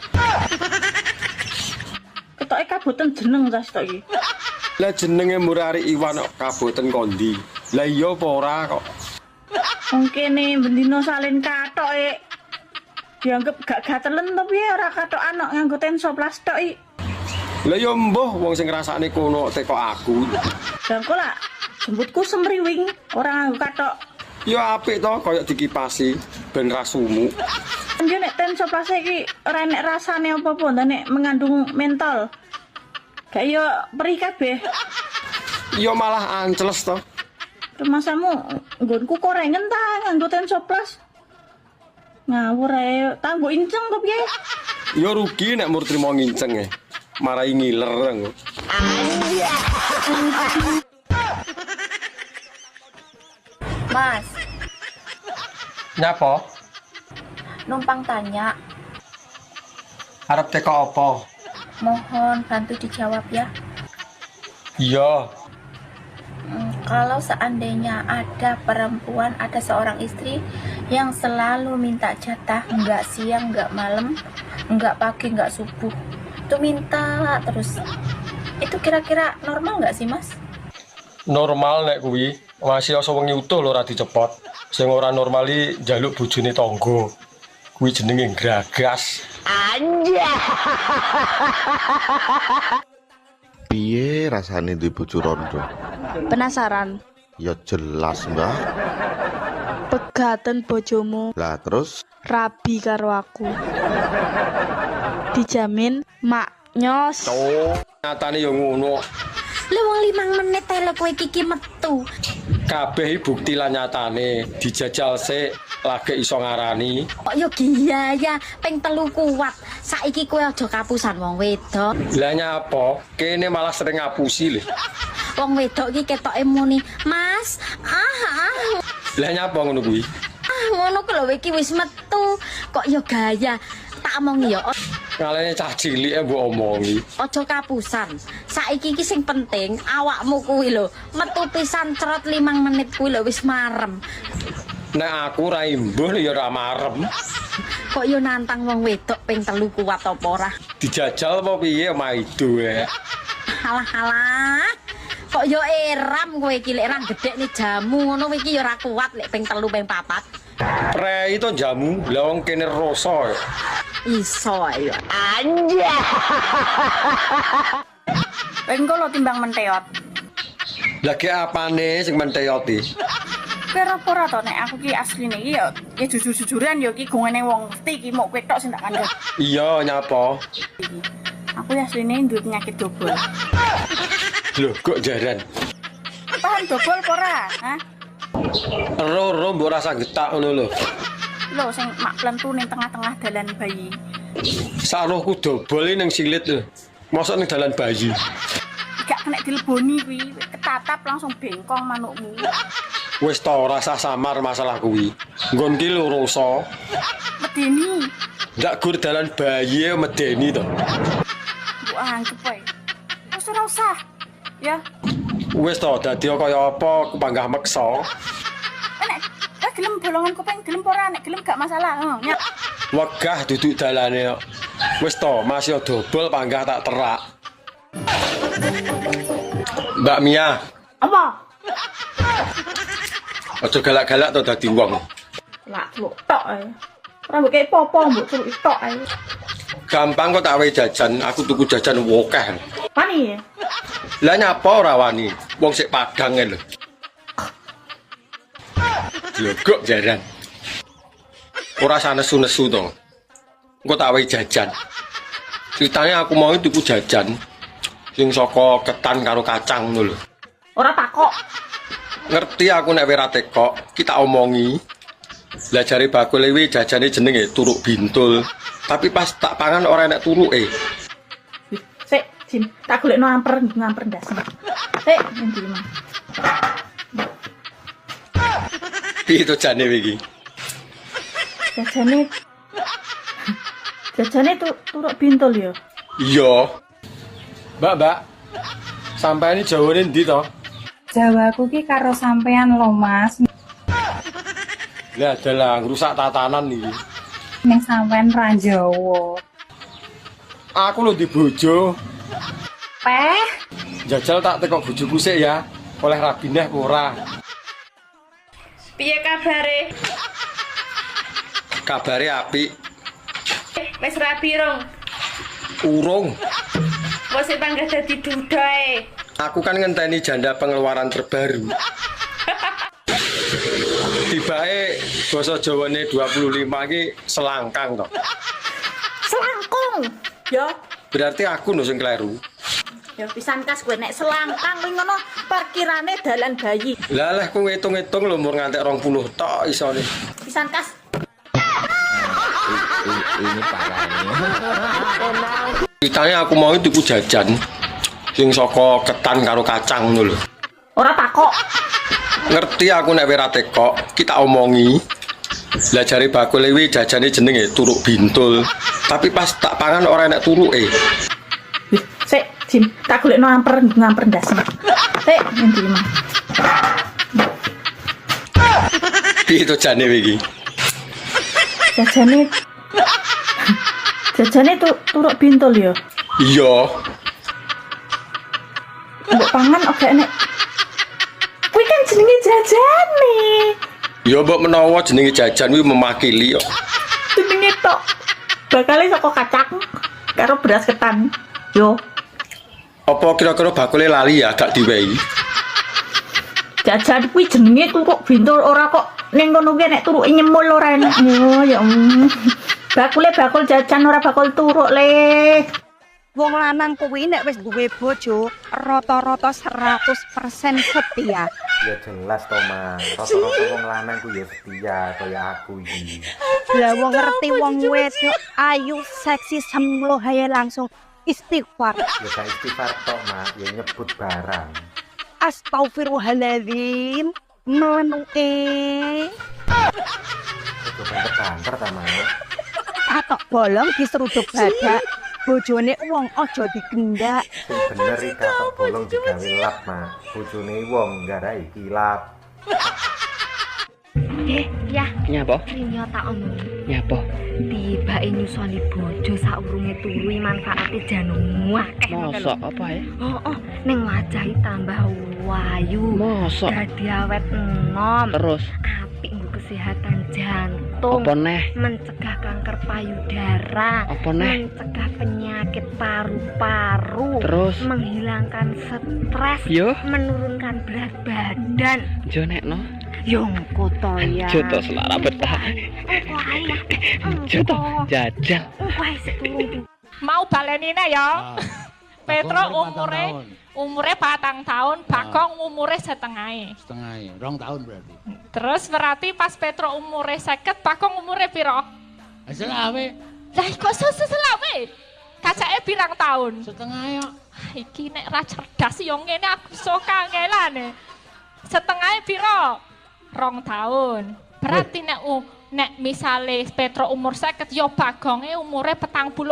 Ketoke kaboten jeneng tas tok iki. Lah jenenge Murari Iwan kok kaboten kondi. Lah iya apa ora kok. Wong kene bendino salin katoke. Dianggep gak gatelen to piye ora katokan kok nganggo tenso plastik iki. Lah ya mbuh wong sing ngrasakne kono teko aku. Jangko lah jemputku semriwing ora nganggo katok. Ya apik to, koyo dikipasi ben ra sumuk. Yo nek Tensoplas iki ora enek rasane apa-apa, nek mengandung mentol. Gak yo perih kabeh. Ya malah anceles to. Masamu nggonku korengen ta nganggo Tensoplas. Ngawur ae, tanggo inceng to piye? Ya rugi nek mur trimo nginceng marai ngiler engko. Mas, Nyapa? numpang tanya. Arep teko apa? Mohon bantu dijawab ya. Iya. Kalau seandainya ada perempuan, ada seorang istri yang selalu minta jatah, nggak siang, nggak malam, nggak pagi, nggak subuh, itu minta terus. Itu kira-kira normal nggak sih, Mas? Normal nek kuwi. Masih asa wengi utuh lho ora dicepot. Sing ora normali njaluk bojone tangga. Kuwi jenenge gragas. Anjay. Piye rasane duwe bojo rondo? Penasaran? Ya jelas, Mbak. Pegaten bojomu Lah terus rabi karo aku. Dijamin mak nyos. Oh, nyatane ya ngono. Lha wong 5 menit ae lho kowe iki metu. Kabeh bukti lan nyatane dijajal sik lagi iso ngarani. Kok yo ya ping 3 kuat. Saiki kowe aja kapusan wong wedok. Lah nyapa? Kene malah sering ngapusi lho. Wong wedok iki ketoke muni, "Mas, Lah nyapa ngono kuwi? ngono ku lho iki wis metu." Kok yo gaya. Tak omongi yo. Ngalene cah cilike mbok omongi. Aja kapusan. Saiki iki sing penting awakmu kuwi lho. Metu pisan cerot 5 menit kuwi lho wis marem. Nek aku ra imbuh ya ora marem. Kok yo nantang wong wedok ping 3 kuat apa ora? Dijajal apa piye maido Halah. Kok yo eram kowe iki lek ra gedhek ni jamu ngono iki yo ora kuat lek ping 3 ping 4. Prei to jamu, lah wong kene rasa. Iso ayo. Anjay. Engko lo timbang menteot. Lagi apane sing menteot iki? Kira ora to nek aku ki asline iki ya jujur-jujuran ya ki gongene wong mesti iki mok kowe tok sing tak kandhani. Iya, nyapa? Aku asline duwe penyakit dobol. Lho, kok jaran? Paham dobol apa ora? Hah? Ero mbok rasa getak ngono lho. Lho sing mak plentu ning tengah-tengah dalan bayi. Sarohku dobol ning silit lho. Mosok ning dalan bayi. Gak kena dileboni kuwi, ketatap langsung bengkong manukmu. Wis to rasa samar masalah kuwi. Nggon ki lho rasa. Medeni. Ndak gur dalan bayi medeni to. Mbok anggap wae. Wis ora usah. Ya. Wis to dadi kaya apa kupanggah meksa. Nek gelem bolongan kuping gelem ora nek gelem gak masalah. Nyak. Wegah duduk dalane kok. Wis to masih dobol panggah tak terak. Mbak Mia. Apa? Aja galak-galak to dadi wong. Lah celuk tok ae. Ora mbok kei popo mbok celuk tok ae. Gampang kok tak wae jajan, aku tuku jajan wokeh. Pani. Lah nyapa ora wani? Wong sik Padang lho. Glogok jaran. Ora sanesu-nesu to. Engko tak wae jajan. Ceritanya aku mau tuku jajan sing saka ketan karo kacang ngono lho. Ora takok. Ngerti aku nek ora tekok, kita omongi. Lah jare bakul iki jajane jenenge turuk bintul. Tapi pas tak pangan ora enek turuke. Sik, Jin, tak golekno ngamper ndas. Sik, endi Mas? Piye to jane iki? Jajane turuk bintul ya. Iya. Mbak. Sampaiane jawane ndi to? Jawaku ki karo sampean lho, Mas. Lah dalah ngrusak tatanan iki. Ning sampean ra Jawa. Aku lho di bojo. Peh, Jajal tak tekok bojoku sik ya. Oleh rabineh ora. Piye kabare? Kabare apik. Wis rabi rong. Urung. Wis panggah dadi dudae. Aku kan ngenteni janda pengeluaran terbaru. Tibake basa Jawane 25 iki selangkang to. Selangkung. Ya, Berarti aku no sing kleru. ya pisan kas gue nek selangkang kuwi ngono parkirane dalan bayi. Lah leh ku ngitung-ngitung lho umur ngantek 20 tok isone. Pisan kas. Ini parah ini. Ceritanya aku mau tuku jajan sing saka ketan karo kacang ngono lho. Ora takok. Ngerti aku nek ora tekok, kita omongi. Lah jare bakul iki jajane jenenge turuk bintul. Tapi pas tak pangan ora enak turuke. Sik, Jim, tak golekno ngamper ndasmu. Sik, ngendi mah. Piye to jane iki? Jajane turuk bintul ya. Iya. Mbok pangan oke enek. Kuwi kan jenenge jajane. Ya mbok menawa jenenge jajan kuwi memakili kok. Jenenge tok. Bakale saka kacang karo beras ketan. Yo. Apa kira-kira bakule lali ya gak diwehi? Jajan kuwi jenenge turuk bintul ora kok ning ngono kuwi nek turuke nyemul ora enak. Yo ya. Bakule bakul jajan ora bakul turuk le. Wong lanang kuwi nek wis duwe bojo rata-rata 100% setia. Ya jelas to, Mas. Rata-rata wong lanang ku ya setia kaya aku iki. Lah wong ngerti wong wedok ayu seksi semlo haye langsung istighfar. Ya gak istighfar tok, Mak, ya nyebut barang. Astagfirullahaladzim. Menuke. Ojo banter-banter ta, Mak. Atok bolong diseruduk badak. Bojone wong aja digendak. Sing bener iki katok bolong digawe lap, Mak. Bojone wong nggarai kilap. Ya. Nyapa? Nyata tak omong. Nyapa? Tibake nyusoni bojo saurunge turu manfaate janung akeh. Mosok apa ya? Oh, ning wajahe tambah wayu. Mosok. Dadi awet enom. Terus apik nggo kesehatan jantung. apa neh? Mencegah kanker payudara. Apa neh? Mencegah penyakit paru-paru. Terus? Menghilangkan stres. Yo. Menurunkan berat badan. Jo nekno. Yo engko to ya. Jo to selara betah. Engko ae ya. Jo to jajal. Engko ae setulung. Mau balenine ya. Petro umure 4 tahun, Bagong umure setengahe. Setengahe, 2 tahun berarti. Terus berarti pas Petro umure 50, Bagong umure piro? Selawe. Lah kok selawe? Kacake pirang tahun? Setengah ya. Iki nek ra cerdas yo ngene aku iso kangelane. Setengahe piro? 2 tahun. Berarti nek misale Petro umur 50 ya Bagonge umure 48.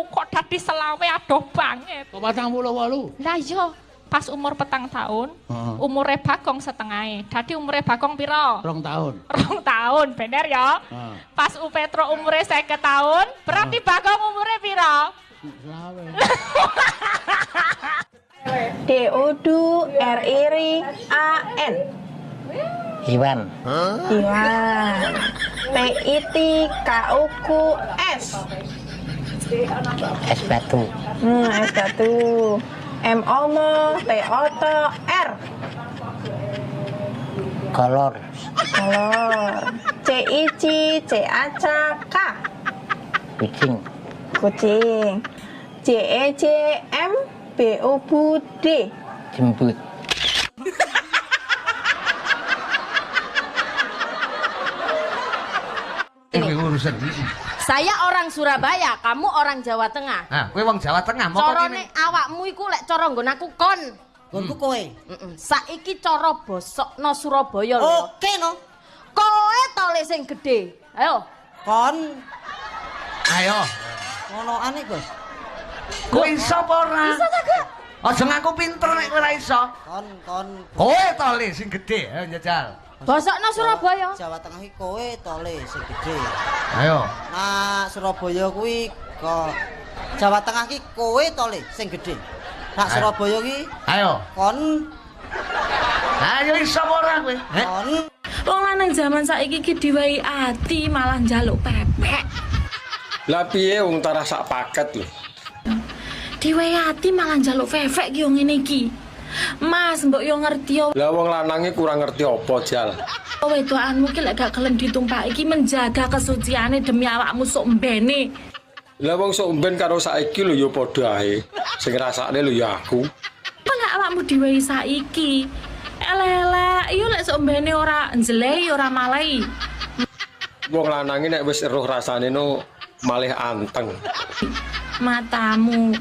Kok dadi selawe adoh banget. Kok 48? Lah iya, pas umur 4 tahun, umure Bagong setengahe. Dadi umure Bagong piro? 2 tahun. 2 tahun, bener ya? Pas Petro umure 50 tahun, berarti Bagong umure piro? Selawe. D-O-D-R-I-R-A-N. Iwan. Iwan. P-I-T-K-U-Q-S. Es batu. Es batu. M-O-M-O T-O-T-R. Kolor. Kolor. C-I-C C-A-C-K. Kucing. Kucing. J-E-J-M B-U-D. Jembut. Ini urusan Saya orang Surabaya, kamu orang Jawa Tengah. Nah, kowe wong Jawa Tengah mau Corone awakmu iku lek cara nggon aku kon. Nggonku kowe. Saiki cara bosokno Surabaya lho. Oke no. Kowe to le sing gedhe. Ayo. Kon. Ayo. Ngonoane, Bos. Kowe iso apa ora? Iso ta, Gak? Aja ngaku pinter nek kowe ora iso. Kon. Kowe to le sing gedhe, ayo njajal. Bosokno Surabaya. Jawa Tengah iki kowe to le sing gedhe. Ayo. Nah, Surabaya kuwi kok Jawa Tengah iki kowe to le sing gedhe. Nak Surabaya ki ayo. Kon. Ayo iso apa ora kowe? Kon. Wong lanang zaman saiki ki diwehi ati malah njaluk pepek. Lah piye wong tarah sak paket lho. Diwehi ati malah njaluk pepek ki yo ngene iki. Mas, mbok yo ngerti yo. Lah wong lanange kurang ngerti apa, Jal. Wedokanmu ki lek gak gelem ditumpaki iki menjaga kesuciane demi awakmu sok mbene. Lah wong sok mben karo saiki lho ya padha ae. Sing ngrasakne lho ya aku. Kok lek awakmu diwehi saiki? Elek-elek, yo lek sok mbene ora njlehi ora malehi. Wong lanange nek wis eruh rasane no malih anteng. Matamu.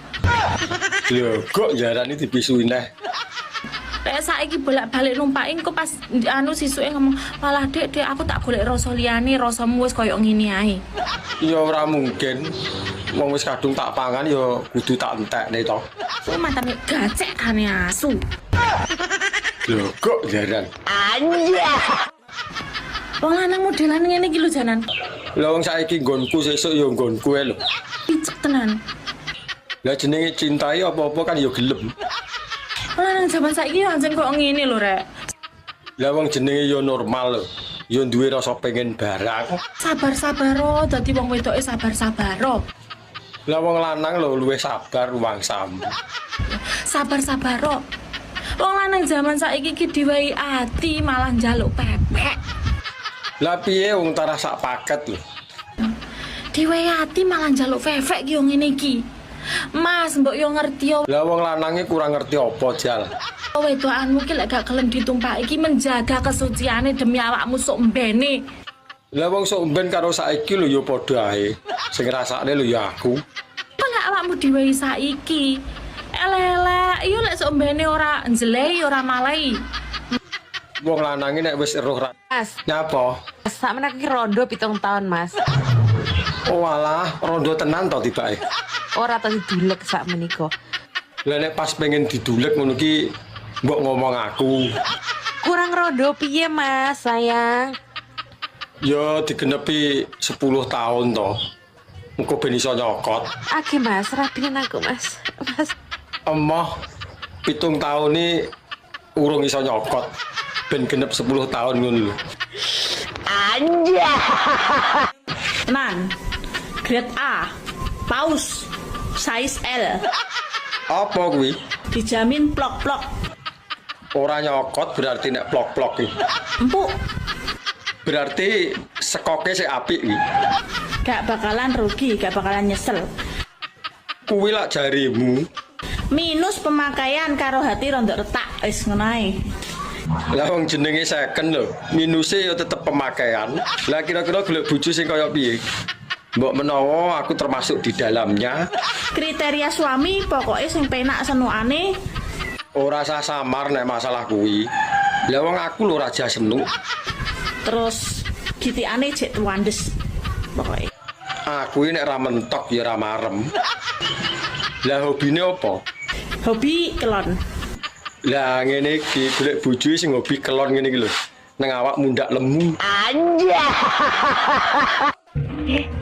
Lho kok jarane dibisui neh. Kayak saiki bolak-balik numpaki kok pas anu sisuke ngomong, "Malah Dek, aku tak golek rasa liyane, rasamu wis koyo ngene ae." Ya ora mungkin. Wong wis kadung tak pangan ya kudu tak entekne to. Ku mantane gacek kane asu. Lho kok jaran. Anja. Wong lanang modelan ngene iki lho janan. Lah wong saiki nggonku sesuk ya nggonku ae lho. Picek tenan. Lah jenenge cintai apa-apa kan ya gelem. Lanang jaman saiki anjen kok ngene lho, Rek. Lah wong jenenge ya normal lho. Ya duwe rasa pengen barang. Sabar-sabar dadi wong wedoke sabar-sabar. Lah wong lanang lho luwih sabar wangsam. Sabar-sabar. Wong lanang jaman saiki ki diwehi ati malah njaluk pepek. Lah piye wong tara sak paket lho. Diwehi ati malah njaluk pepek ki yo ngene iki. Mas, mbok yo ngerti yo. Lah wong lanange kurang ngerti apa, Jal. Wedokanmu ki lek gak gelem ditumpaki iki menjaga kesuciane demi awakmu sok mbene. Lah wong sok mben karo saiki lho ya padha ae. Sing ngrasakne lho ya aku. Kok lek awakmu diwehi saiki? Elek-elek, yo lek sok mbene ora njlehi ora malehi. Wong lanange nek wis eruh Mas. Nyapa? Sakmene iki rondo 7 tahun, Mas. Oh alah, rondo tenan to tibake. Ora tau didulek sak menika. Lah nek pas pengen didulek ngono ki mbok ngomong aku. Kurang rondo piye, Mas, sayang? Ya digenepi 10 tahun to. Engko ben iso nyokot. Age, Mas, rapinen aku, Mas. Mas. Emoh 7 tahun ni urung iso nyokot. Ben genep 10 tahun ngono lho. Anja. Tenan. Grade A. Paus. Size L. Apa kuwi? Dijamin plok-plok. Ora nyokot berarti nek plok-plok iki. Empuk. Berarti sekoke sik apik iki. Gak bakalan rugi, gak bakalan nyesel. Kuwi lak jarimu. Minus pemakaian karo hati rondok retak. Wis ngono ae. Lah wong jenenge second lho. Minuse ya tetep pemakaian. Lah kira-kira golek bojo sing kaya piye? Mbok menawa aku termasuk di dalamnya. Kriteria suami pokoknya sing penak senukane. Ora usah samar nek masalah kuwi. Lah wong aku lho raja senuk. Terus gitikane jek tuandes. Pokoke. Aku ini nek ra mentok ya ra marem. Lah hobine apa? Hobi kelon. Lah ngene iki golek bojo sing hobi kelon ngene iki lho. Nang awak mundak lemu. Anja.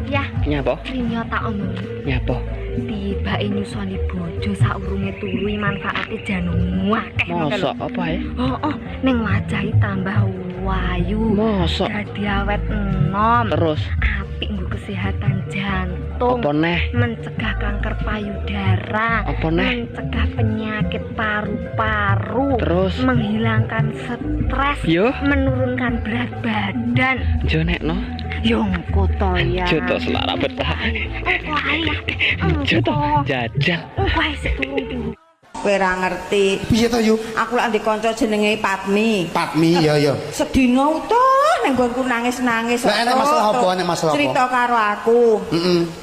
Ya. Nyapa? Rinyo tak omong. Nyapa? Tibake nyusoni bojo saurunge turu manfaate jan akeh. Mosok apa ya? Oh, ning wajahe tambah wayu. Mosok. Dadi awet enom. Terus apik nggo kesehatan jantung. Apa neh? Mencegah kanker payudara. Apa neh? Mencegah penyakit paru-paru. Terus menghilangkan stres. Yo. Menurunkan berat badan. Jonekno. Yongko to ya. Joto selara betah. Oh, ayo. Joto jajal. Wah, seturung tinggu. Kowe ora ngerti. Piye to, Yu? Aku lak ndek kanca jenenge Padmi. Padmi, ya. Sedina utuh ning nggonku nangis-nangis. Lah enek masalah apa? Enek masalah apa? Cerita karo aku.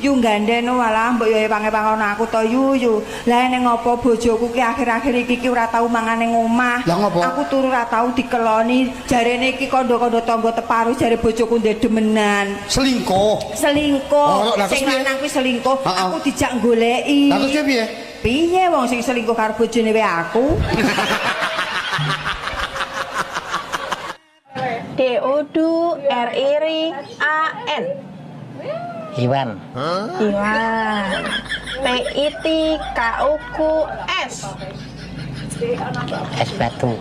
Yu gandeno walah mbok yo pange-pangono aku to Yu. Lah ning ngopo bojoku ki akhir-akhir iki ora tau mangan ning omah. Lah ngopo? Aku turu ora tau dikeloni. Jarene iki kandha-kandha tangga teparu jare bojoku ndek demenan. Selingkuh. Selingkuh. Lah, Sing terus piye? lanang kuwi selingkuh. Aku dijak goleki. Lah terus piye? Piye wong sing selingkuh karo bojone wae aku? D-O-D-R-I-R-A-N. Iwan. Iwan. P-I-T-K-U-Q-S. Es batu.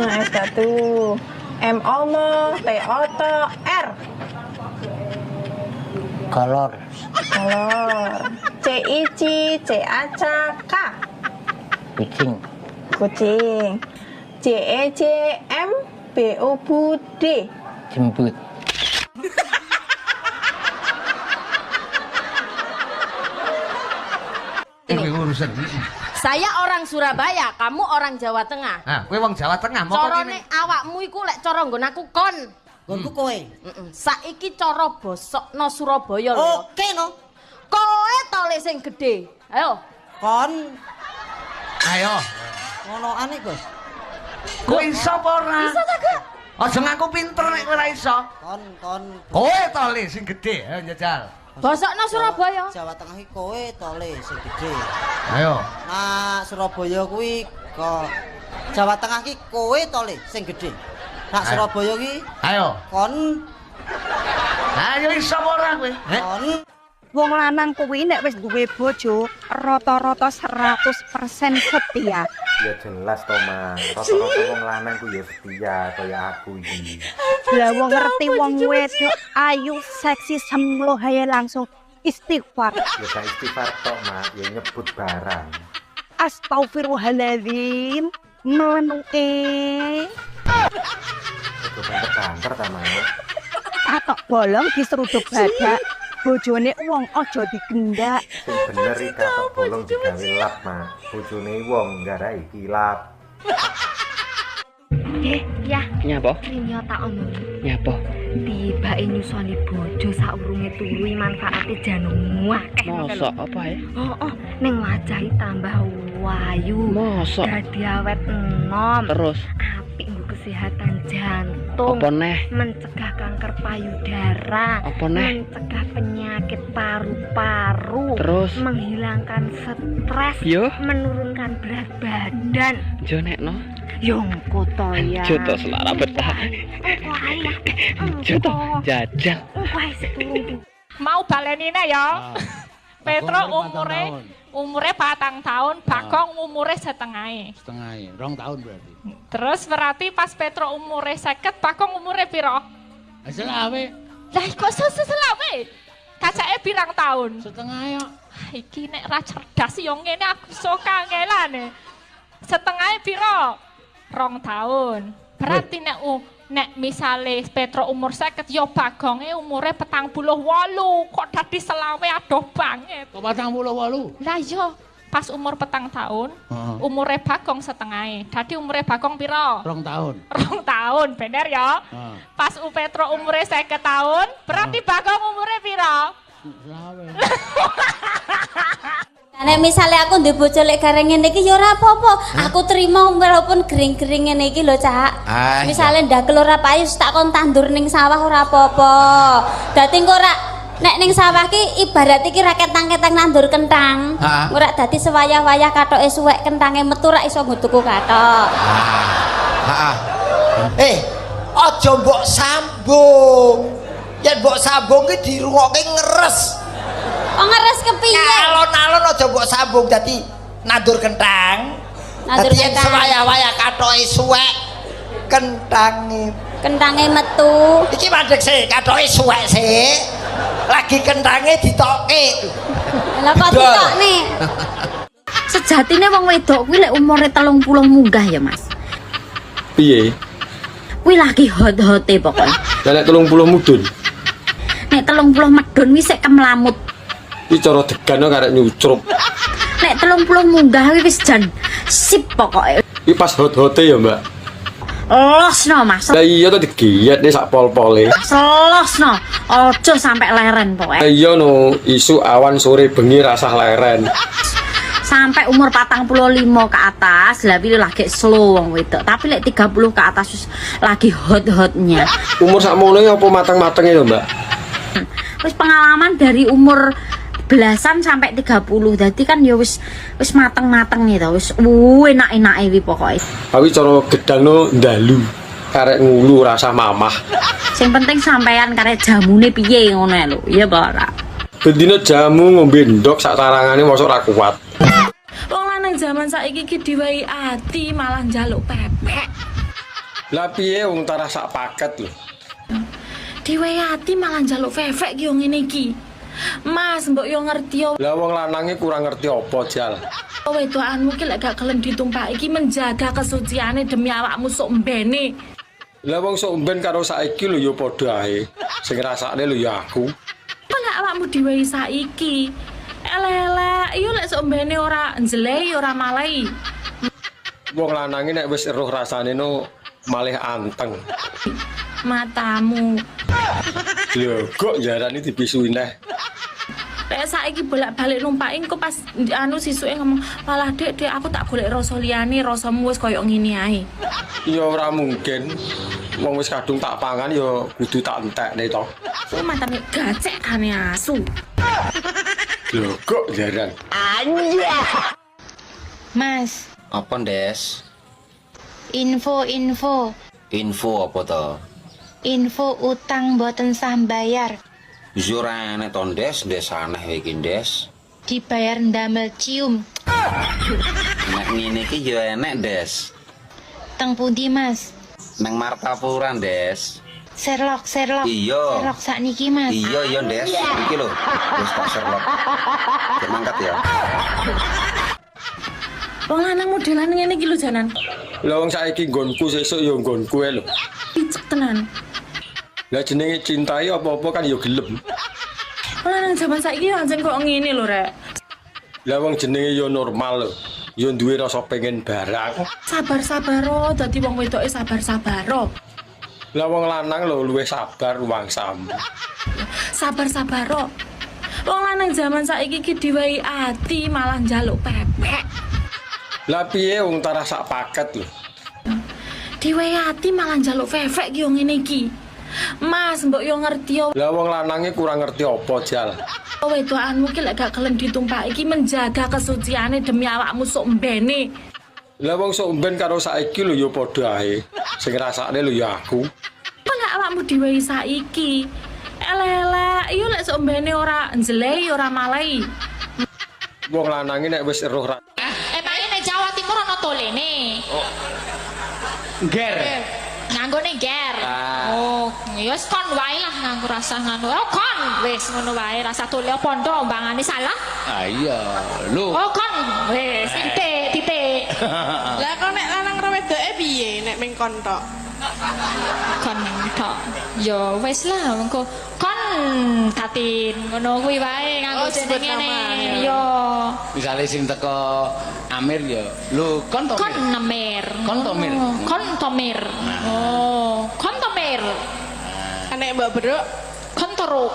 Es batu. M-O-M T-O-T-R. Kolor. Kolor. C-I-C-C-A-C-K. Kucing. Kucing. C-E-C-M B-U-D. jemput. Ini urusan. Saya orang Surabaya, kamu orang Jawa Tengah. Nah, kowe wong Jawa Tengah mau Corone awakmu iku lek cara nggon aku kon. Nggonku kowe. Saiki cara bosokno Surabaya lho. Oke no. Kowe to le sing gedhe. Ayo. Kon. Ayo. Ngonoane, Gus. Kowe iso apa ora? Iso ta, Kak? Aja ngaku pinter nek kowe ora iso. Kon. Kowe to le sing gedhe, ayo njajal. Bosokno Surabaya. Jawa Tengah iki kowe to le sing gedhe. Ayo. Nah, Surabaya kuwi kok Jawa Tengah ki kowe to le sing gedhe. Nak Surabaya ki ayo. Kon. Ayo iso apa ora kowe? Kon. Wong lanang kuwi nek wis duwe bojo rata-rata 100% setia. Ya jelas to, Mas. Rata-rata wong lanang ku ya setia kaya aku iki. Lah wong ngerti wong wedok ayu seksi semlo haye langsung istighfar. Ya gak istighfar tok, Mak, ya nyebut barang. Astagfirullahaladzim. Menuke. Ojo banter-banter ta, Mak. Tatok bolong diseruduk badak. Bojone wong aja digendak. Sing bener iki katok bolong digawe lap, Mak. Bojone wong nggarai kilap. Ya. Nyapa? Rinyo tak omong. Nyapa? Tibake nyusoni bojo saurunge turu manfaate janung akeh. Mosok apa ya? Oh, ning wajahe tambah wayu. Mosok. Dadi awet enom. Terus apik nggo kesehatan jantung. apa neh? Mencegah kanker payudara. Apa neh? Mencegah penyakit paru-paru. Terus? Menghilangkan stres. Yo. Menurunkan berat badan. Jonekno. Yongko to ya. Joto selara betah. Joto jajal. Mau balenine ya. Petro umure 4 tahun, Bagong umure setengahe. Setengahe, 2 tahun berarti. Terus berarti pas Petro umure 50, Bagong umure piro? Selawe. Lah kok selawe? Kacake pirang tahun? Setengah ya. Iki nek ra cerdas yo ngene aku iso kangelane. Setengahe piro? 2 tahun. Berarti nek misale Petro umur 50 ya Bagonge umure 48. Kok dadi selawe adoh banget. Kok 48? Lah iya, pas umur 4 tahun, umure Bagong setengahe. Dadi umure Bagong piro? 2 tahun. 2 tahun, bener ya? Pas Petro umure 50 tahun, berarti Bagong umure piro? Nek misalnya aku ndek bojo lek gareng ngene iki ya ora apa-apa. Aku terima walaupun gering-gering ngene iki lho, Cak. Misale ndakel ora payu tak kon tandur ning sawah ora apa-apa. Dadi engko ora nek ning sawah ki ibarat iki ra ketang-ketang nandur kentang. Ora dadi sewayah-wayah katoke suwek kentange metu ra iso ngtuku katok. Aja mbok sambung. Yen mbok sambung ki dirungokke ngeres. Oh ngeres kepiye? Alon-alon aja mbok sambung dadi nandur kentang. Dadi yen sewayah-wayah katoke suwek kentange metu. Iki mandek sih katoke suwek sih. Lagi kentange ditokke. Lah kok ditokne? Sejatine wong wedok kuwi lek umure 30 munggah ya, Mas. Piye? Kuwi lagi hot-hote pokoknya. Lah nek 30 mudun. Nek 30 medun wis sik kemlamut. Iki cara degano karek nyucrup. Nek 30 munggah wis jan sip pokoke. Iki pas hot-hote ya, Mbak. Losno, Mas. Lah iya to digiyet nih sak pol-pole. Losno. Aja sampai leren pokoke. Iya no, isu awan sore bengi rasah leren. Sampai umur 45 ke atas lah pilih lagi slow wong wedok. Tapi lek 30 ke atas wis lagi hot-hotnya. Umur sakmono apa mateng-matenge to, Mbak? Wis pengalaman dari umur belasan sampai 30. Dadi kan ya wis mateng-mateng gitu. Wis enak-enake wi pokoke. Tapi cara gedangno ndalu. Karek ngulu rasa mamah. Sing penting sampean karek jamune piye ngono lho. Iya apa ora? Bendina jamu ngombe ndok sak tarangane mosok ra kuat. Wong lanang zaman saiki iki diwai ati malah njaluk pepek. Lah piye wong tarah sak paket lho. Diwai ati malah njaluk pepek ki yo ngene iki. Mas, mbok yo ngerti yo. Lah wong lanange kurang ngerti apa, Jal. Wedokanmu ki lek gak gelem ditumpaki iki menjaga kesuciane demi awakmu sok mbene. Lah wong sok mben karo saiki lho ya padha ae. Sing ngrasakne lho ya aku. Apa lek awakmu diwehi saiki? Elek-elek, iyo lek sok mbene ora njlei ora malai. Wong lanange nek wis eruh rasane no malih anteng. Matamu. Lho kok jarane dipisui neh. Lek saiki bolak-balik numpaki engko pas anu sisuke ngomong, "Walah Dek, aku tak golek rasa liyane, rasamu wis koyo ngene ae." Ya ora mungkin. Wong wis kadung tak pangan ya kudu tak entekne to. Kuwi mantane gacek kane asu. Lho kok jaran. Anjah. Mas, Apa, Des? info Info apa to? info utang boten sah bayar, Zura enek to, Des aneh iki, Des. dibayar ndamel cium. Nek ngene iki ya enek, Des. Teng pundi Mas? Nang Martapura, Des. Sherlock. Iya. Sherlock sakniki Mas. Iya, Des. Iki lho. Wis tak Sherlock. Cek mangkat ya. Wong lanang modelan ngene iki lho janan. Lah wong saiki nggonku sesuk ya nggonku ae lho. Picek tenan. Lah jenenge cintai apa-apa kan ya gelem. Wong lanang jaman saiki anjen kok ngene lho, Rek. Lah wong jenenge ya normal lho. Ya duwe rasa pengen barang. Sabar-sabar dadi wong wedoke sabar-sabar. Lah wong lanang lho luwih sabar wangsam. Sabar-sabar. Wong lanang jaman saiki iki diwehi ati malah njaluk pepek. Lah piye wong tarah sak paket lho. Diwehi ati malah njaluk fefek ki yo ngene iki. Mas, mbok yo ngerti yo. Lah wong lanange kurang ngerti apa, Jal. Wedokanmu ki lek gak gelem ditumpaki iki menjaga kesuciane demi awakmu sok mbene. Lah wong sok mben karo saiki lho ya padha ae. Sing ngrasakne lho ya aku. Apa lek awakmu diwehi saiki? Elek-elek, iyo lek sok mbene ora njlei ora malai. Wong lanange nek wis eruh Emangnya nek Jawa Timur ana tolene. Ger. Nganggone ger. Oh, ya wis kon wae lah nganggo rasa ngono. Oh, kon wis ngono wae rasa tole pondo ombangane salah. Ah iya, lho. Oh, kon wis titik. Lah kok nek lanang karo wedoke piye nek ming kon tok? Kon tok. Ya wis lah engko kon katin ngono kuwi wae nganggo jeneng ngene. Yo. Misale sing teko Amir ya. Lho, kon to. Kon Amir. Kon to Mir. Kon Tomir. Oh, kon Tomir. Nek Mbak Beruk kon Teruk.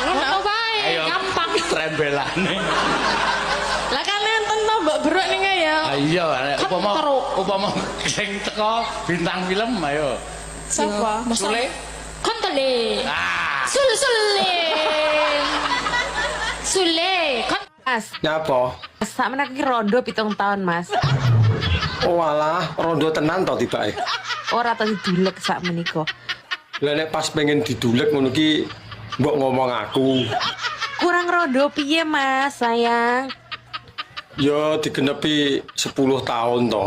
Ngono wae, gampang. Trembelane. Lah kan enten to Mbak Beruk ning ya. Iya, upama sing teko bintang film ayo. Sapa? Sule. Kontole. Sule. Mas, Nyapa? sak menaki rondo 7 tahun Mas. Oh alah, rondo tenan to tibake. Ora tau didulek sak menika. Lah nek pas pengen didulek ngono ki mbok ngomong aku. Kurang rondo piye Mas, sayang? Ya digenepi 10 tahun to.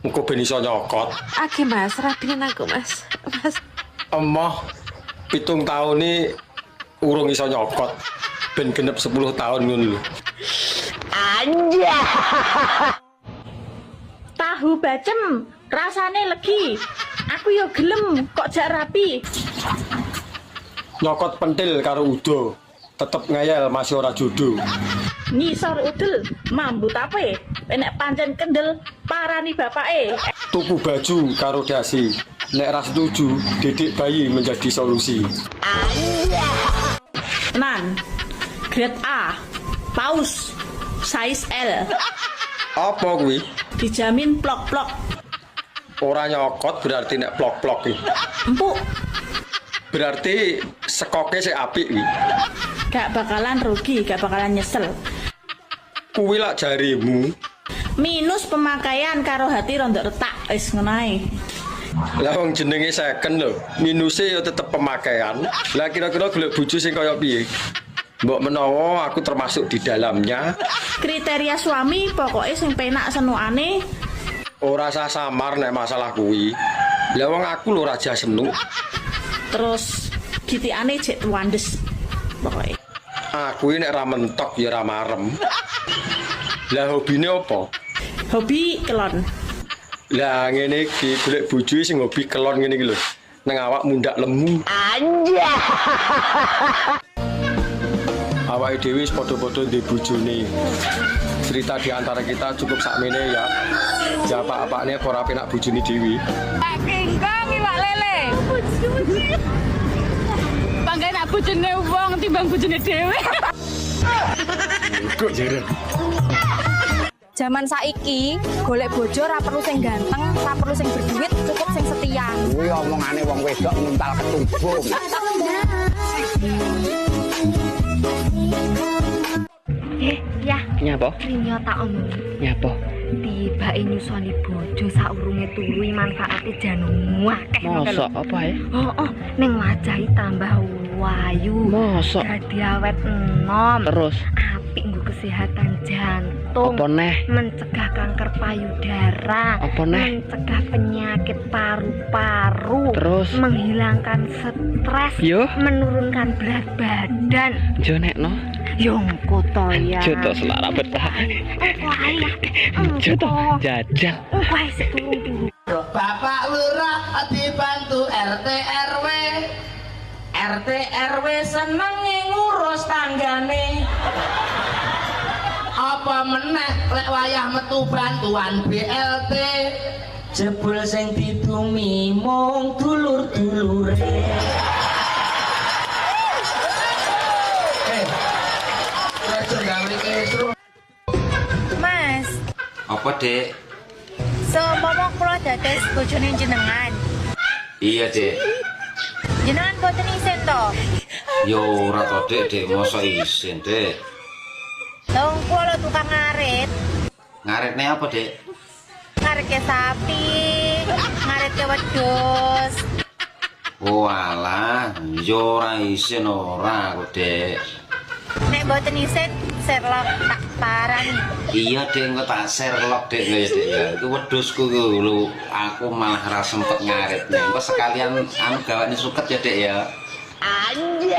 Engko ben iso nyokot. Ake Mas, rapine aku Mas. Mas. Emoh 7 tahun ni urung iso nyokot. Ben genep 10 tahun ngono lho. Anjah. Tahu bacem, rasane legi. Aku yo gelem kok jak rapi. Nyokot pentil karo udo. Tetep ngayal masih ora jodoh. Ngisor udel mambu tape. Nek pancen kendel parani bapake. Tuku baju karo dasi. Nek ra setuju, didik bayi menjadi solusi. Tenan. Grade A. Paus. Size L. Apa kuwi? Dijamin plok-plok. Ora nyokot berarti nek plok-plok iki. Empuk. Berarti sekoke sik apik kuwi. Gak bakalan rugi, gak bakalan nyesel. Kuwi lak jarimu. Minus pemakaian karo hati rondok retak. Wis ngono ae. Lah wong jenenge second lho. Minuse ya tetep pemakaian. Lah kira-kira golek bojo sing kaya piye? Mbok menawa aku termasuk di dalamnya. Kriteria suami pokoknya sing penak senukane. Ora sah samar nek masalah kuwi. Lah wong aku lho raja senuk. Terus gitikane jek tuandes. Pokoke. Aku ini nek ra mentok ya ra marem. Lah hobine apa? Hobi kelon. Lah ngene iki golek bojo sing hobi kelon ngene iki lho. Nang awak mundak lemu. Anjay. Awake dhewe wis padha-padha ndek bojone. Cerita di antara kita cukup sakmene ya. Ya apa-apane ora penak bojone dhewe. Pak Kingkong iwak lele. Bangga nak bojone wong timbang bojone dhewe. Kok jere. Zaman saiki golek bojo ora perlu sing ganteng, ora perlu sing berduit, cukup sing setia. Kuwi omongane wong wedok nguntal ketumbung. Ya. Nyapa? Rinyo tak omong. Nyapa? Tibake nyusoni bojo saurunge turu manfaate jan akeh. Mosok apa ya? Oh, ning wajahi tambah wayu. Mosok. Dadi awet enom. Terus apik nggo kesehatan jantung. apa neh? Mencegah kanker payudara. Apa neh? Mencegah penyakit paru-paru. Terus? Menghilangkan stres. Yo. Menurunkan berat badan. Jo nekno. Yongko to ya. Jo to selara betah. Engko ae ya. Jo to jajal. Engko ae seturung-turung. Bapak Lurah dibantu RT RW. RT RW seneng ngurus tanggane. Apa meneh lek wayah metu bantuan BLT. Jebul sing didumi mung dulur-dulure. Mas, Apa, Dek? seumpama kula dados bojone jenengan, Iya, Dek. jenengan boten isin to? Yo ora to, Dek, mosok isin, Dek. Lah wong kula tukang ngarit, Ngaretne apa, Dek? ngaritke sapi, ngaritke wedhus. Oh alah, yo ora isin ora kok, Dek. Nek boten isin, Sherlock tak parani. Iya, Dek, engko tak Sherlock, Dek, ya, Dek ya. Iku wedhusku ku lho, aku malah ora sempet ngaritne. Engko sekalian anu gawane suket ya, Dek ya. Anjay.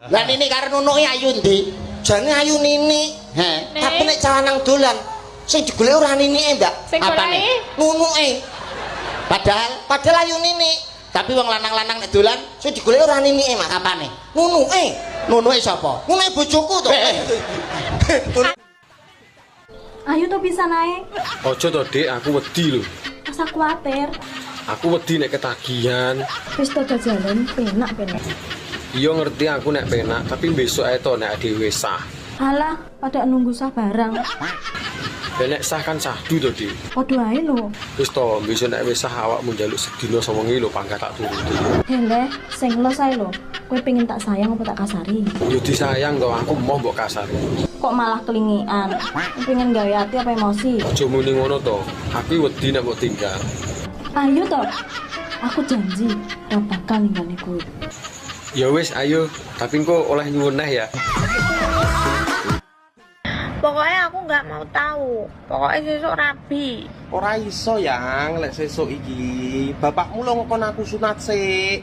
Lah Nini karo nunuke ayu ndi? Jane ayu Nini. He, tapi nek cawanang dolan sing digolek ora Ninike, Mbak. Sing Apane? Nunuke. Padahal ayu Nini. Tapi wong lanang-lanang nek dolan sing digolek ora Ninike, Mas. Apane? Nunuke. Nunuke sapa? Nunuke bojoku to. Ayo to bisa naik. Ojo to, Dik, aku wedi lho. Rasa kuatir. Aku wedi nek ketagihan. Wis to jalan penak. Iya ngerti aku nek penak, tapi besok ae to nek dhewe sah. Halah, pada nunggu sah barang. Ya nek sah kan sahdu to, Dik. Padha ae lho. Wis to, besok nek wis sah awakmu njaluk sedina 9 lho pangkat tak turuti. Hele, sing los ae lho. Kowe pengen tak sayang apa tak kasari? Yo disayang to, aku mau mbok kasar. Kok malah kelingian? Pengen gawe hati apa emosi? Aja muni ngono to. Aku wedi nek mbok tinggal. Ayo to. Aku janji ora bakal ninggalin kowe. Ya wis, ayo. Tapi engko oleh nyuwun neh ya. Pokoknya aku nggak mau tahu. Pokoknya sesuk rabi. Ora iso yang lek sesuk iki. Bapakmu lo ngkon aku sunat sik.